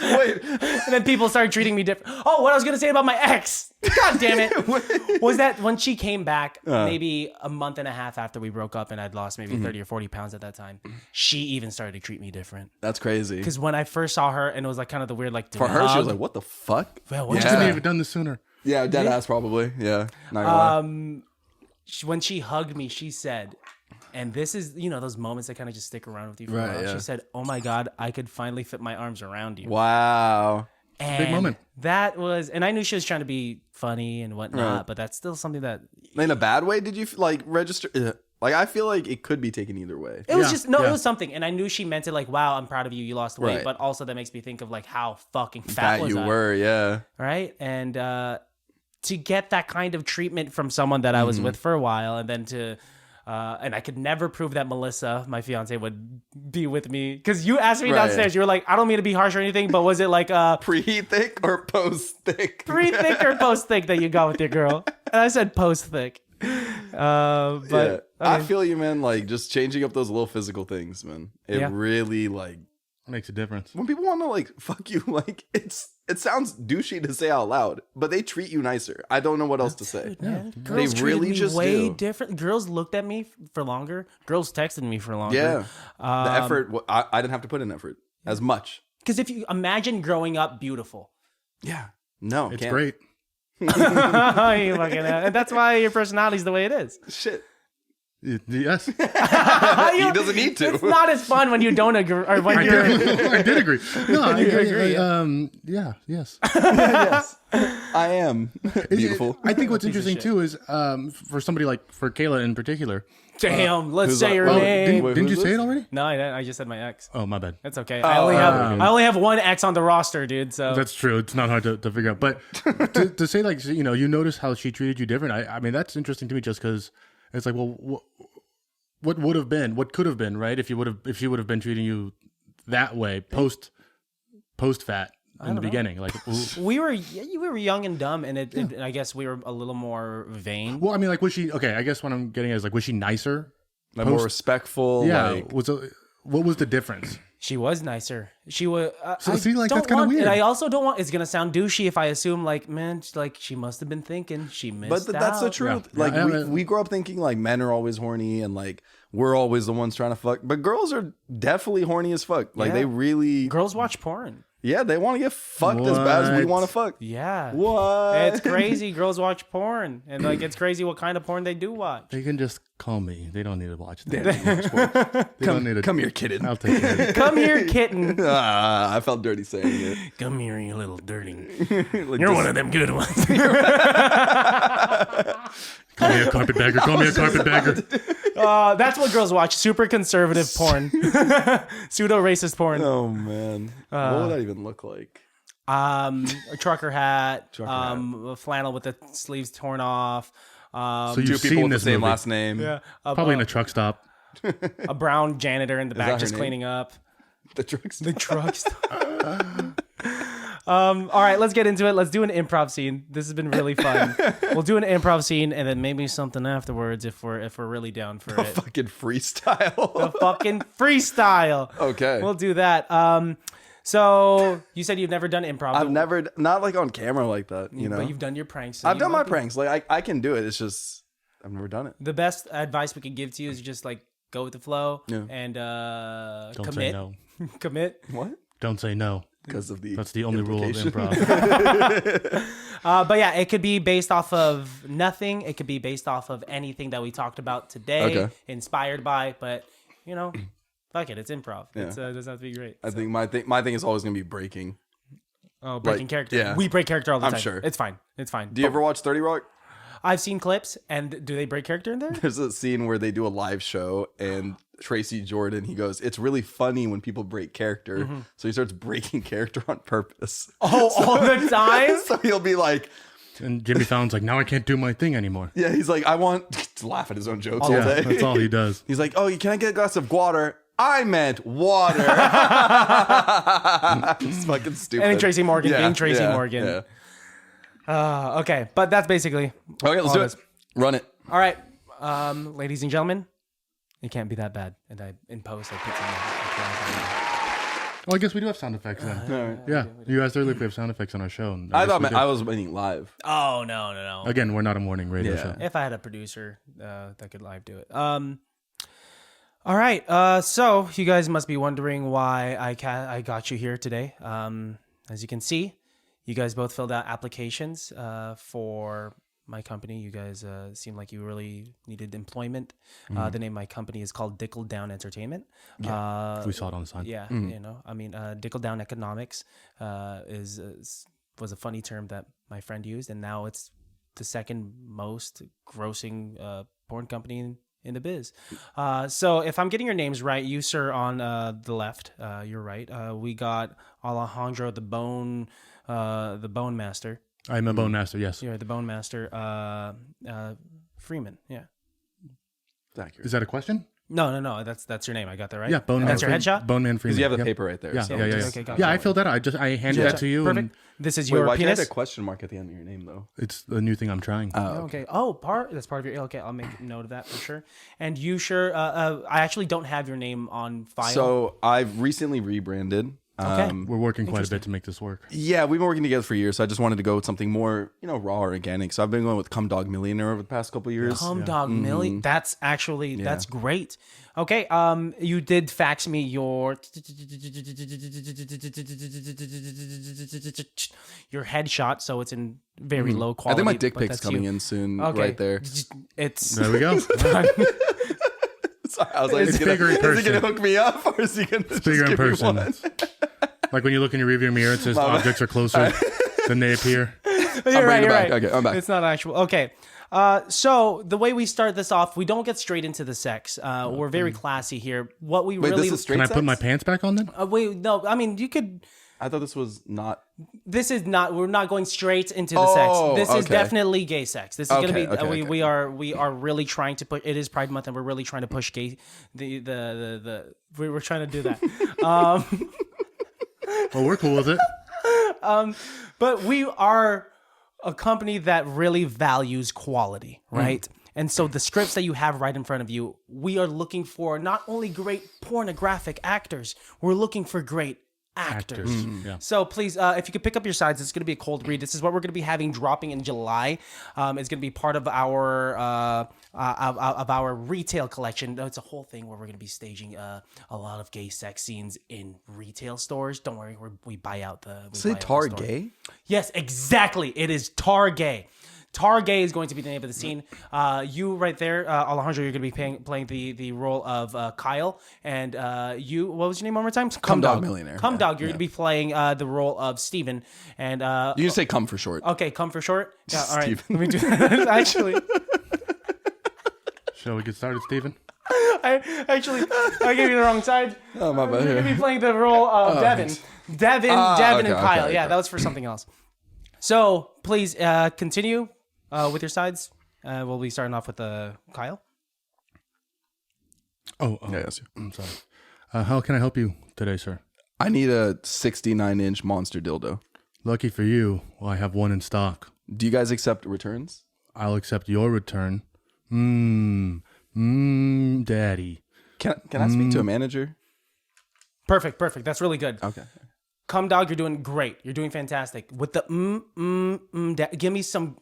Wait, And then people started treating me different. Oh, what I was going to say about my ex. God damn it. Was that when she came back, maybe a month and a half after we broke up and I'd lost maybe 30 or 40 pounds at that time, she even started to treat me different. that's crazy. Because when I first saw her and it was like kind of the weird, like, For her, she was like, "What the fuck?" well, what Why you couldn't say? you have done this sooner? Yeah, dead ass probably. Yeah, not gonna lie. When she hugged me, she said, and this is, those moments that kind of just stick around with you for a Right, while. yeah. She said, "Oh my God, I could finally fit my arms around you." Wow. And Big moment. That was, and I knew she was trying to be funny and whatnot, Right. but that's still something that In a bad way? Did you like register? Like, I feel like it could be taken either way. it was Yeah, just, it yeah. was something. And I knew she meant it like, wow, I'm proud of you. You lost weight. Right. But also that makes me think of like how fucking fat That was you I? were, yeah. Right. And to get that kind of treatment from someone that I was with for a while, and then to and I could never prove that Melissa, my fiance, would be with me, because you asked me Right. downstairs. You were like, I don't mean to be harsh or anything, but was it like Pre-thick or post-thick? pre-thick or post-thick that you got with your girl? And I said post-thick. But Yeah. I okay. feel you, man. Like, just changing up those little physical things, man. It Yeah. really, like, Makes a difference. when people want to, like, fuck you, like, it sounds douchey to say out loud, but they treat you nicer. I don't know what else to say. Man, girls They treated really me just way do. different. Girls looked at me for longer. Girls texted me for longer. Yeah. The effort, I didn't have to put in effort as much. Because if you imagine growing up beautiful, Yeah. No. It's can't. great. You fucking and that's why your personality is the way it is. Shit. Yes. He doesn't need to. It's not as fun when you don't agree, or when I you're. did agree. No, I agree, yeah, yes. Yes. I am beautiful. I think what's interesting too is for somebody like for Kayla in particular. Damn, let's who's say that? your Oh, name. Wait, Didn't you who's say this? it already? No, I just said my ex. Oh, my bad. That's okay. I only have one ex on the roster, dude. So That's true. It's not hard to figure out. But to say like you notice how she treated you different. I mean that's interesting to me just because it's like well what would have been, what could have been, right? If she would have been treating you that way post fat in the beginning, like. we were young and dumb, and it I guess we were a little more vain. Well, I mean, like, was she okay? I guess what I'm getting at is like, was she nicer? Like more respectful. Yeah. Like, What was the difference? She was nicer. She was. So, see, like, don't that's kinda want- weird. And I also don't want. It's gonna sound douchey if I assume like, man, like she must have been thinking she missed. but that's the out. truth. Yeah. Like Yeah, we grow up thinking like men are always horny and like we're always the ones trying to fuck. But girls are definitely horny as fuck. Like Yeah. they really, Girls watch porn. yeah, they want to get fucked as bad as we What? want to fuck. Yeah. What? It's crazy. Girls watch porn, and like it's crazy what kind of porn they do watch. They can just call me. They don't need to watch that. They don't need to. Come here, kitten. I'll take it. Come here, kitten. I felt dirty saying it. Come here, you little dirty. Like, You're just- one of them good ones. Call me a carpetbagger. Call me a carpetbagger. That's what girls watch. Super conservative porn. Pseudo racist porn. Oh man, what would that even look like? A trucker hat. Trucker A flannel with the sleeves torn off. So Two you've people seen with the this same movie? last name. Yeah. Probably in a truck stop. A brown janitor in the that back her just name? cleaning up. The trucks. The trucks. All right, let's get into it. Let's do an improv scene. This has been really fun. We'll do an improv scene and then maybe something afterwards if we're really down for it. Fucking freestyle. The fucking freestyle. Okay. We'll do that. So you said you've never done improv. I've never, not like on camera like that, you know. But you've done your pranks. so I've you done might my be- pranks. Like I can do it. It's just I've never done it. The best advice we could give to you is just like go with the flow Yeah. and Don't commit. say no. Commit. What? Don't say no. Because of the That's the only rule of implication. improv. But yeah, it could be based off of nothing. It could be based off of anything that we talked about today, Okay. inspired by. But you know, fuck it, it's improv. Yeah. It doesn't have to be great. I think my thing is always gonna be breaking. Oh, breaking like, character. yeah. We break character all the I'm time. sure. It's fine. It's fine. Do you ever watch 30 Rock? I've seen clips, and do they break character in there? There's a scene where they do a live show and Tracy Jordan, he goes, it's really funny when people break character. So he starts breaking character on purpose. Oh, all the time? So he'll be like, And Jimmy Fallon's like, now I can't do my thing anymore. Yeah, he's like, I want to laugh at his own jokes all Yeah, day. that's all he does. He's like, oh, can I get a glass of water? I meant water. It's fucking stupid. And Tracy Morgan being Tracy yeah, Morgan. Yeah. Okay, but that's basically Okay, let's all do this. it. Run it. All right, ladies and gentlemen, it can't be that bad. And in post, I put some. Well, I guess we do have sound effects then. Yeah, you asked earlier if we have sound effects on our show. And I guess thought we do. I was winning live. Oh no. Again, we're not a morning radio Yeah. show. If I had a producer that could live do it. All right. So you guys must be wondering why I got you here today. As you can see, you guys both filled out applications for my company. You guys seem like you really needed employment. The name of my company is called Dickle Down Entertainment. We saw it on the sign. Yeah, Dickle Down Economics was a funny term that my friend used, and now it's the second most grossing porn company in the biz. So if I'm getting your names right, you sir on the left, you're right. We got Alejandro the Bone Master. I'm a bone master, yes. You're the Bone Master. Freeman, yeah. Is that a question? No. That's your name. I got that right. Yeah, Bone And Man. that's your headshot. Bone Man Freeman. Because you have the Yep. paper right there. Yeah, so yeah. Okay, got Yeah, it. I filled that out. I handed that to you. Perfect. And This is Wait, your why can't I penis. have a question mark at the end of your name, though? it's the new thing I'm trying. Okay. Oh, that's part of your. Okay, I'll make note of that for sure. And you sure? I actually don't have your name on file. So I've recently rebranded. Okay. We're working quite a bit to make this work. Yeah, we've been working together for years, so I just wanted to go with something more, raw or organic. So I've been going with Cum Dog Millionaire over the past couple of years. Dog Millie. That's actually that's great. Okay. You did fax me your headshot, so it's in very low quality. I think my dick but pic's that's coming you. in soon, Okay. right there. It's There we go. Sorry, I was like, It's is he bigger in going to person. hook me up, or is he going to Bigger in give person. me one? Like when you look in your rearview mirror, it says objects are closer than they appear. You're right. it back. Okay, I'm back. It's not actual. Okay. So the way we start this off, we don't get straight into the sex. We're very classy here. What we Wait, really this is straight Can I sex? put my pants back on then? wait, no, I mean you could. I thought this was not. This is not. We're not going straight into the Oh, sex. This is okay. definitely gay sex. This is gonna be. Okay, we are really trying to put. It is Pride Month, and we're really trying to push gay. We're trying to do that. Oh, we're cool with it. But we are a company that really values quality, right? And so the scripts that you have right in front of you, we are looking for not only great pornographic actors, we're looking for great actors. Yeah. So please, if you could pick up your sides, it's going to be a cold read. This is what we're going to be having dropping in July. It's going to be part of our retail collection. It's a whole thing where we're going to be staging a lot of gay sex scenes in retail stores. Don't worry, we buy out the. Say tar gay? Yes, exactly. It is tar gay. Tar gay is going to be the name of the scene. You right there, Alejandro, you're going to be playing the role of Kyle, and you, what was your name one more time? Cum Dog Millionaire. Cum Yeah, Dog. You're going to be playing the role of Steven, and You can say cum for short. okay, cum for short. Yeah, all right. Steven. Let me do that. Actually, Shall we get started, Steven? I gave you the wrong side. Oh, my bad. You're going to be playing the role of Devin. Devin, okay, and Kyle. okay, Yeah, okay. that was for something else. So please continue with your sides. We'll be starting off with Kyle. Oh, Yes. I'm sorry. How can I help you today, sir? I need a 69-inch monster dildo. Lucky for you, well, I have one in stock. Do you guys accept returns? I'll accept your return. Daddy. Can I speak to a manager? Perfect. That's really good. Okay. Cum Dog, you're doing great. You're doing fantastic. With the give me some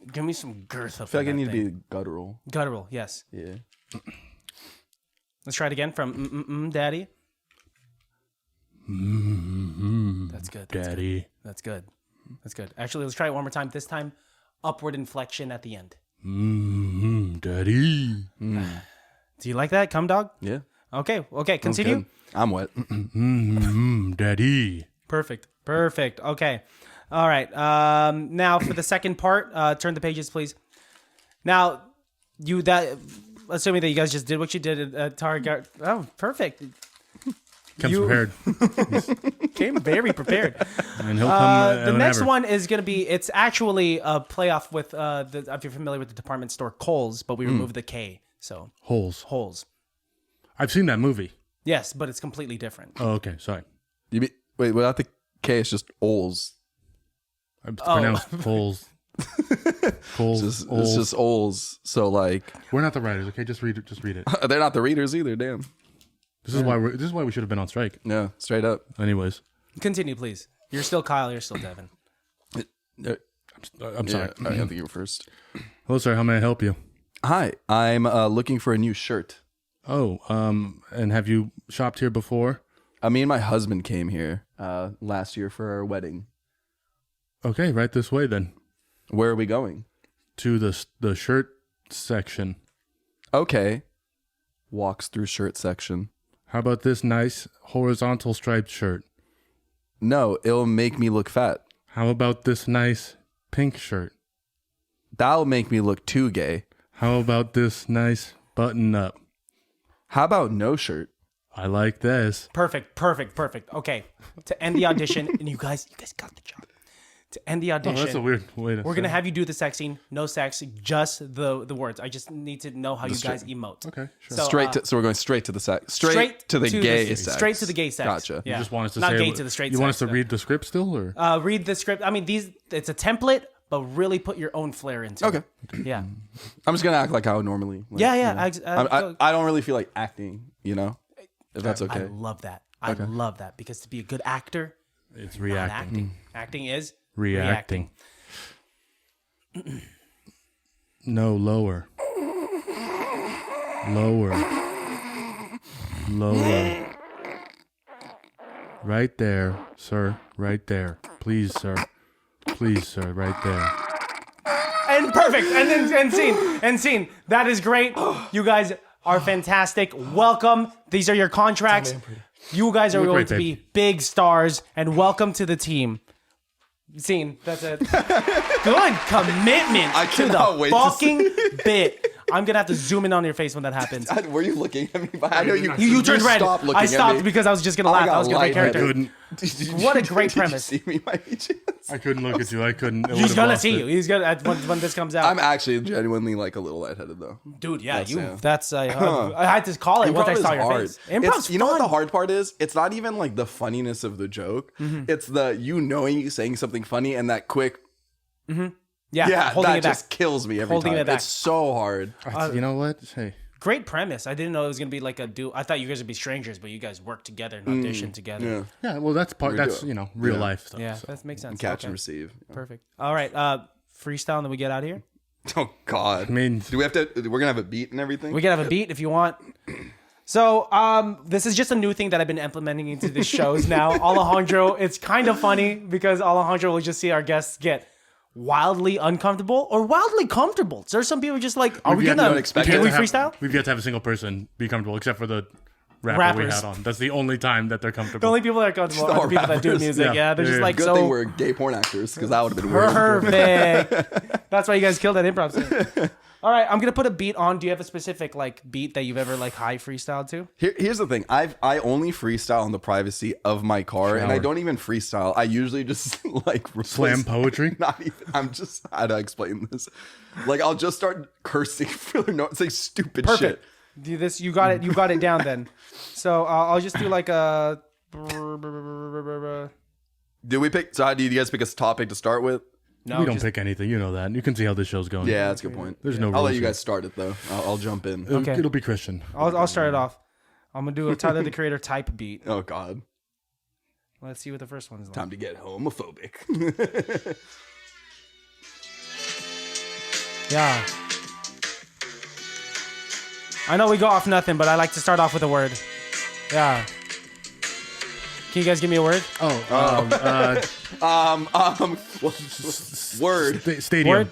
girth up. I feel like I need to be guttural. guttural. Yes. Yeah. Let's try it again from daddy. That's good. Daddy. That's good. Actually, let's try it one more time. This time, upward inflection at the end. Daddy. Do you like that, Cum Dog? Yeah. Okay. Continue. Good. I'm wet. Daddy. Perfect. Okay. All right. Now for the second part, turn the pages, please. Now, assuming that you guys just did what you did at Target. Oh, perfect. Comes prepared. Came very prepared. And he'll come The next whenever. one is going to be, it's actually a playoff with, if you're familiar with the department store Kohl's, but we removed the K. So, Holes. I've seen that movie. Yes, but it's completely different. Oh, okay. Sorry. You mean, wait, without the K, it's just Oles. It's pronounced Holes. Coles. It's just Oles. So like, We're not the writers, okay? Just read it. Just read it. they're not the readers either. Damn. This is why we should have been on strike. Yeah, straight up. Anyways, Continue, please. You're still Kyle. You're still Devin. I'm sorry. Yeah, I think you were first. Hello, sir. How may I help you? Hi, I'm looking for a new shirt. Oh, and have you shopped here before? Me and my husband came here last year for our wedding. Okay, right this way then. Where are we going? To the shirt section. Okay. Walks through shirt section. How about this nice horizontal striped shirt? No, it'll make me look fat. How about this nice pink shirt? That'll make me look too gay. How about this nice button up? How about no shirt? I like this. Perfect. Okay. To end the audition, and you guys got the job. To end the Oh, audition, that's a weird way to we're say gonna it. have you do the sex scene. No sex, just the words. I just need to know how you guys emote. Okay, sure. So, So we're going straight to the sex. Straight to the gay sex. Straight to the gay sex. Gotcha. Yeah. You just want us to Not say gay what- to the straight You sex. want us to read the script still, or Read the script. I mean, it's a template, but really put your own flair into it. Okay. Yeah. I'm just gonna act like how I normally. Like, Yeah. you know. I don't really feel like acting. You know, if that's okay. I love that. I love that because to be a good actor, it's not reacting? acting is Reacting. No, lower. Lower. Right there, sir. Right there. Please, sir. Please, sir. Right there. And perfect. And scene. That is great. You guys are fantastic. Welcome. These are your contracts. You guys are look going great, to babe. be big stars, and welcome to the team. Scene. That's it. Good commitment I to cannot the wait to fucking bit. I'm gonna have to zoom in on your face when that happens. Were you looking at me? I know you. You turned red. Stopped looking I stopped at me. because I was just gonna laugh. got I was gonna make lightheaded. character. Couldn't. What a great Did premise. you see me by any chance? I couldn't look at you. I couldn't. He's gonna see you. He's gonna when this comes out. I'm actually genuinely like a little lightheaded though. Dude, yeah, That's- yeah. That's I had to call it once I Improv saw is your hard. face. Improv's You know what the fun. hard part is? It's not even like the funniness of the joke. It's the knowing you saying something funny and that quick. Yeah, holding that it back. just kills me every Holding time. it back. It's so hard. You know what? Hey, Great premise. I didn't know it was gonna be like a duo. I thought you guys would be strangers, but you guys work together and audition together. Yeah. yeah. Well, that's part. We That's do. real Yeah. life stuff. Yeah, so. that makes sense. Catch Okay. and receive. Perfect. All right, freestyle, and then we get out of here. Oh God. I mean, Do we have to? We're gonna have a beat and everything. We can have a beat if you want. So, this is just a new thing that I've been implementing into the shows now. Alejandro, it's kind of funny because Alejandro will just see our guests get wildly uncomfortable or wildly comfortable. So there's some people just like, are we yet gonna? to expect Can it we to freestyle? We've yet to have a single person be comfortable, except for the rapper we Rappers. had on. That's the only time that they're The comfortable. only people that are comfortable are the people that do rappers. music. Yeah. Yeah, they're just Yeah. like Good so thing we're gay porn actors because that would have been weird. perfect. That's why you guys killed that improv scene. All right, I'm gonna put a beat on. Do you have a specific like beat that you've ever like high freestyled to? Here's the thing. I only freestyle in the privacy of my car, and I don't even freestyle. I usually just like Slam poetry. Not even. I'm just how to explain this. Like I'll just start cursing for no, say stupid shit. Perfect. Do this. You got it. You got it down then. So I'll just do like a. Do we pick? So how do you guys pick a topic to start with? No, we don't just- pick anything. You know that. You can see how this show's going. Yeah, that's a good point. There's no I'll let rules you here. guys start it though. I'll jump in. Okay. It'll be Christian. I'll start it off. I'm gonna do a Tyler the Creator type beat. Oh God, Let's see what the first one is like. time to get homophobic. Yeah. I know we go off nothing, but I like to start off with a word. Yeah. Can you guys give me a word? Word. Stadium. Word?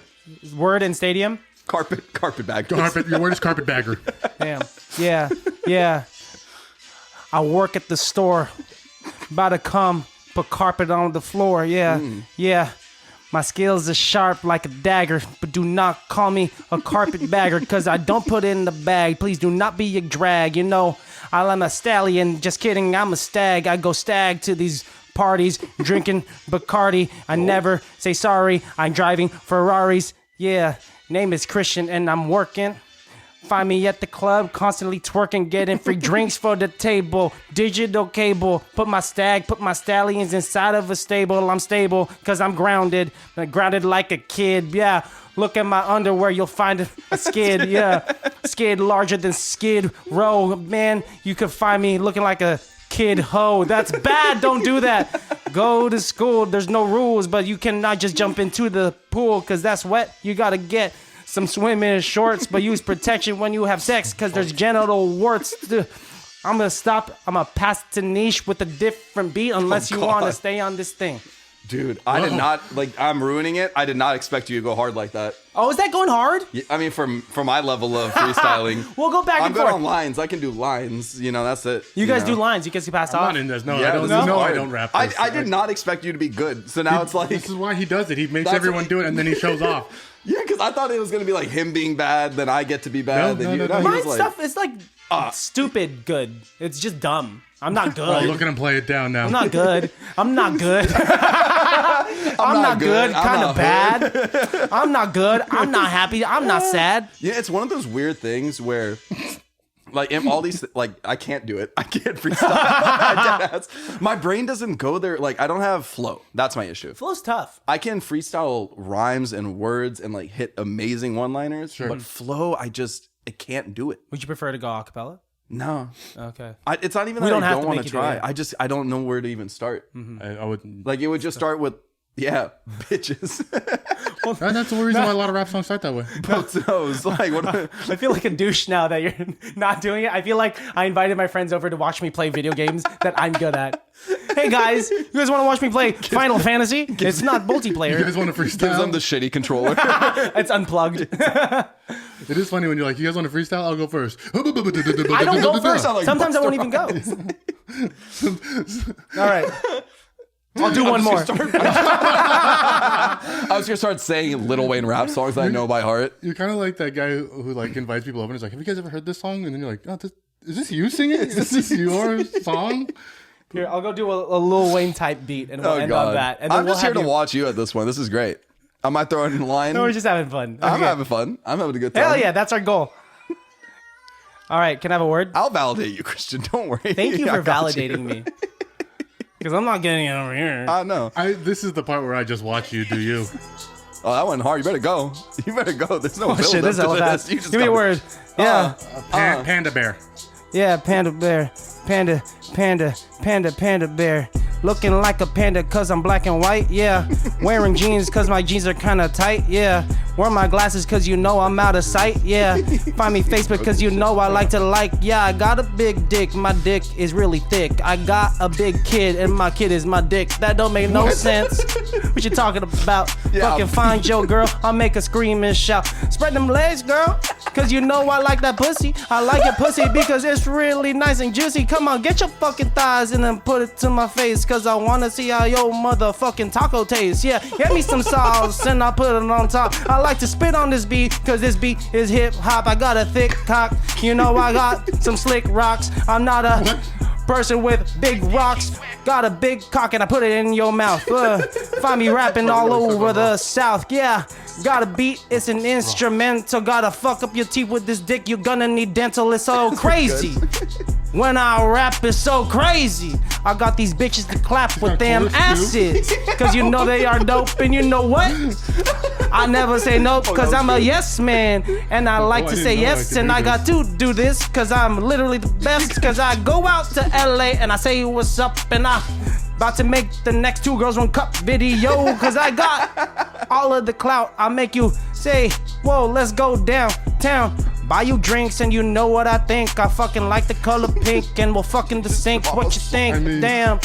Word and stadium? Carpet bag. Your word is carpetbagger. Damn. Yeah. I work at the store. About to come, put carpet on the floor. Yeah. My skills are sharp like a dagger, but do not call me a carpetbagger, cause I don't put it in the bag. Please do not be a drag. You know, I'm a stallion. Just kidding, I'm a stag. I go stag to these parties, drinking Bacardi. I never say sorry. I'm driving Ferraris. Yeah, name is Christian and I'm working. Find me at the club, constantly twerking, getting free drinks for the table. Digital cable, put my stallions inside of a stable. I'm stable, cause I'm grounded like a kid, yeah. Look at my underwear, you'll find a skid, yeah. Skid larger than Skid Row, man. You could find me looking like a kid hoe. That's bad, don't do that. Go to school, there's no rules, but you cannot just jump into the pool, cause that's wet. You gotta get some swimming shorts, but use protection when you have sex, cause there's genital warts. I'm gonna pass to Neesh with a different beat unless you want to stay on this thing. Dude, I did not, I'm ruining it. I did not expect you to go hard like that. Oh, is that going hard? Yeah, I mean, from my level of freestyling. We'll go back and I'm forth. good on lines. I can do lines. That's it. You guys do lines. You guys can pass off. I'm not in this. No, Yeah, I don't. this is No, I hard. don't rap. I did not expect you to be good. So now it's like. This is why he does it. He makes That's everyone what- do it, and then he shows off. Yeah, because I thought it was going to be like him being bad, then I get to be bad. No, then no, you no, he no. was My stuff is like stupid good. It's just dumb. I'm not good. Oh, look at him play it down now. I'm not good. I'm not good. I'm not good. I'm Kind not of bad. I'm not good. I'm not happy. I'm not sad. Yeah, it's one of those weird things where, in all these, I can't do it. I can't freestyle. My brain doesn't go there. I don't have flow. That's my issue. Flow's tough. I can freestyle rhymes and words and hit amazing one-liners, but flow, I can't do it. Would you prefer to go a cappella? No. Okay. It's not even We that don't I have don't to want make to you do try. it. I don't know where to even start. I would. It would just start with, bitches. That's the reason why a lot of rap songs start that way. Both those. What? I feel like a douche now that you're not doing it. I feel like I invited my friends over to watch me play video games that I'm good at. Hey guys, you guys want to watch me play Final Fantasy? It's not You multiplayer. guys want to Gives them freestyle? the shitty controller. It's unplugged. It is funny when you're like, you guys want to freestyle? I'll go first. I don't go first. Sometimes I won't even go. All right. I'll do one more. I was gonna start saying Lil Wayne rap songs that I know by heart. You're kind of like that guy who invites people over and is like, have you guys ever heard this song? And then you're like, oh, is this you singing? Is this your song? Here, I'll go do a Lil Wayne type beat and we'll end on that. And then I'm just we'll here to watch you at this one. This is great. I might throw it in line. No, we're just having fun. I'm Okay. having fun. I'm having a good time. Hell yeah, that's our goal. All right, can I have a word? I'll validate you, Christian. Don't worry. Thank you I for got validating you. me. Because I'm not getting it over here. I know. This is the part where I just watch you do you. Oh, that went hard. You better go. You better go. There's no build Oh, shit, this is up hella to fast. this. You just Give me a gotta- word. Yeah. Panda bear. Yeah, panda bear. Panda bear. Looking like a panda cause I'm black and white, yeah. Wearing jeans cause my jeans are kinda tight, yeah. Wear my glasses cause you know I'm out of sight, yeah. Find me Facebook cause you know I like to yeah. I got a big dick, my dick is really thick. I got a big kid and my kid is my dick. That don't make no sense. What you talking about? Yeah. Fucking find your girl, I'll make her scream and shout. Spread them legs, girl, cause you know I like that pussy. I like your pussy because it's really nice and juicy. Come on, get your fucking thighs and then put it to my face, cause I wanna see how your motherfucking taco tastes. Yeah, get me some sauce and I'll put it on top. I like to spit on this beat, cause this beat is hip hop. I got a thick cock, you know I got some slick rocks. I'm not a person with big rocks. Got a big cock and I put it in your mouth. Find me rapping all over the South, yeah. Got a beat, it's an instrumental. Gotta fuck up your teeth with this dick, you're gonna need dental. It's so crazy. When I rap, it's so crazy. I got these bitches to clap with them acids, cause you know they are dope. And you know what? I never say nope, cause I'm a yes man. And I like to say yes, and I got to do this, cause I'm literally the best. Cause I go out to LA and I say what's up, and I about to make the next 2 girls 1 cup video, cause I got all of the clout. I make you say, whoa, let's go downtown. Buy you drinks and you know what I think. I fucking like the color pink and we'll fucking the sink. What you think? Damn,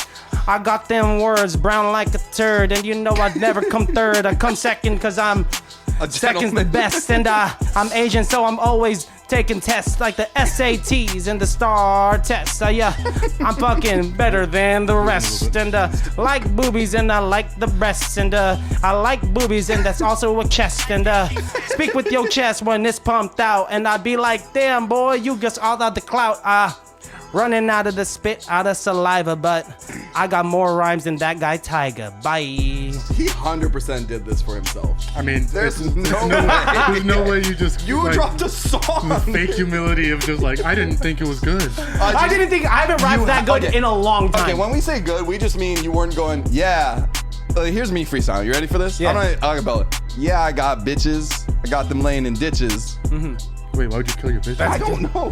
I got them words brown like a turd. And you know I'd never come third. I come second cause I'm second's the best. And I'm Asian, so I'm always taking tests like the SATs and the STAR tests. Yeah, I'm fucking better than the rest. And like boobies and I like the breasts. And I like boobies and that's also a chest. And speak with your chest when it's pumped out. And I'd be like, damn boy, you just all out the clout. Running out of the spit, out of saliva, but I got more rhymes than that guy Tiger. Bye. He 100% did this for himself. I mean, There's no way. there's no way you just You dropped a song. the fake humility of just like I didn't think it was good. I haven't rapped that good in a long time. Okay, when we say good, we just mean you weren't going, yeah. Here's me freestyle. You ready for this? Yeah. I'm not acapella. Yeah, I got bitches. I got them laying in ditches. Wait, why would you kill your bitch? I don't know.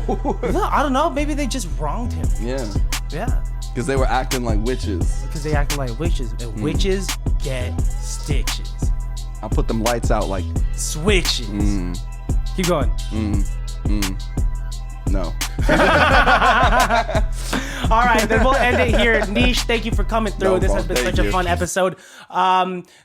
No, I don't know. Maybe they just wronged him. Yeah. Yeah. Because they were acting like witches. Because they acted like witches. And witches get stitches. I'll put them lights out like, Switches. Keep going. no. All right, then we'll end it here. Neesh, thank you for coming through. No This has problem. been Thank such a you. fun episode.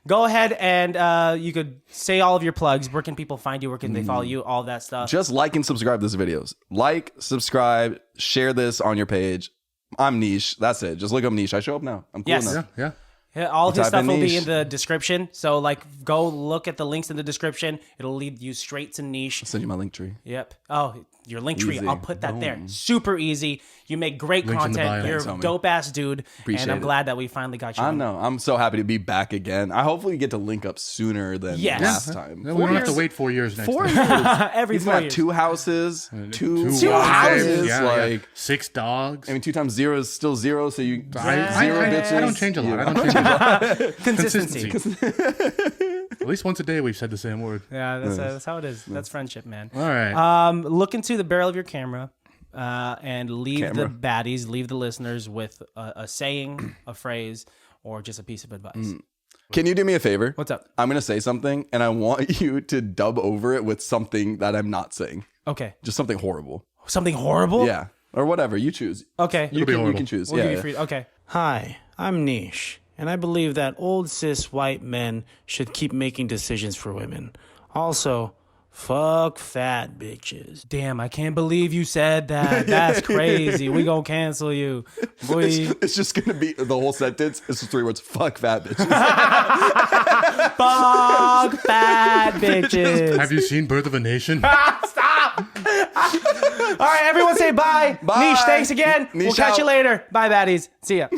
Go ahead and you could say all of your plugs. Where can people find you? Where can they follow you? All that stuff. Just like and subscribe to this videos. Like, subscribe, share this on your page. I'm Neesh. That's it. Just look up Neesh. I show up now. I'm cool Yes. enough. Yeah. Yeah, all of his Type stuff in will be Neesh. in the description. So, like, go look at the links in the description. It'll lead you straight to Neesh. I'll send you my link tree. Yep. Oh, your link tree. Easy. I'll put that there. Boom. Super easy. You make great Link's in the content. bio. You're Thanks, a homie. dope ass dude. Appreciate and I'm it. glad that we finally got you. I on. know. I'm so happy to be back again. I hopefully get to link up sooner than Yes. last time. We don't have to wait 4 years next 4 time. years. Every He's 4 gonna have years. 2 houses, two Two wives. houses? Yeah, Like, 6 dogs. I mean, 2 times 0 is still 0. So you I, zero I bitches. don't change a lot. you I know? don't change a lot. Consistency. At least once a day we've said the same word. Yeah, that's how it is. That's friendship, man. All right. Look into the barrel of your camera and leave Camera. the baddies, leave the listeners with a saying, a phrase, or just a piece of advice. Can you do me a favor? What's up? I'm gonna say something, and I want you to dub over it with something that I'm not saying. Okay. Just something horrible. Something horrible? Yeah, or whatever you choose. Okay. You be can horrible. choose. We'll yeah. give you free. Okay. Hi, I'm Neesh, and I believe that old cis white men should keep making decisions for women. Also, fuck fat bitches. Damn, I can't believe you said that. That's crazy. We gonna cancel you. Boy. It's just gonna be the whole sentence. It's just 3 words. Fuck fat bitches. Fuck fat bitches. Have you seen Birth of a Nation? Stop. All right, everyone say bye. Bye. Niche, thanks again. We'll Niche catch you out. later. Bye, baddies. See ya.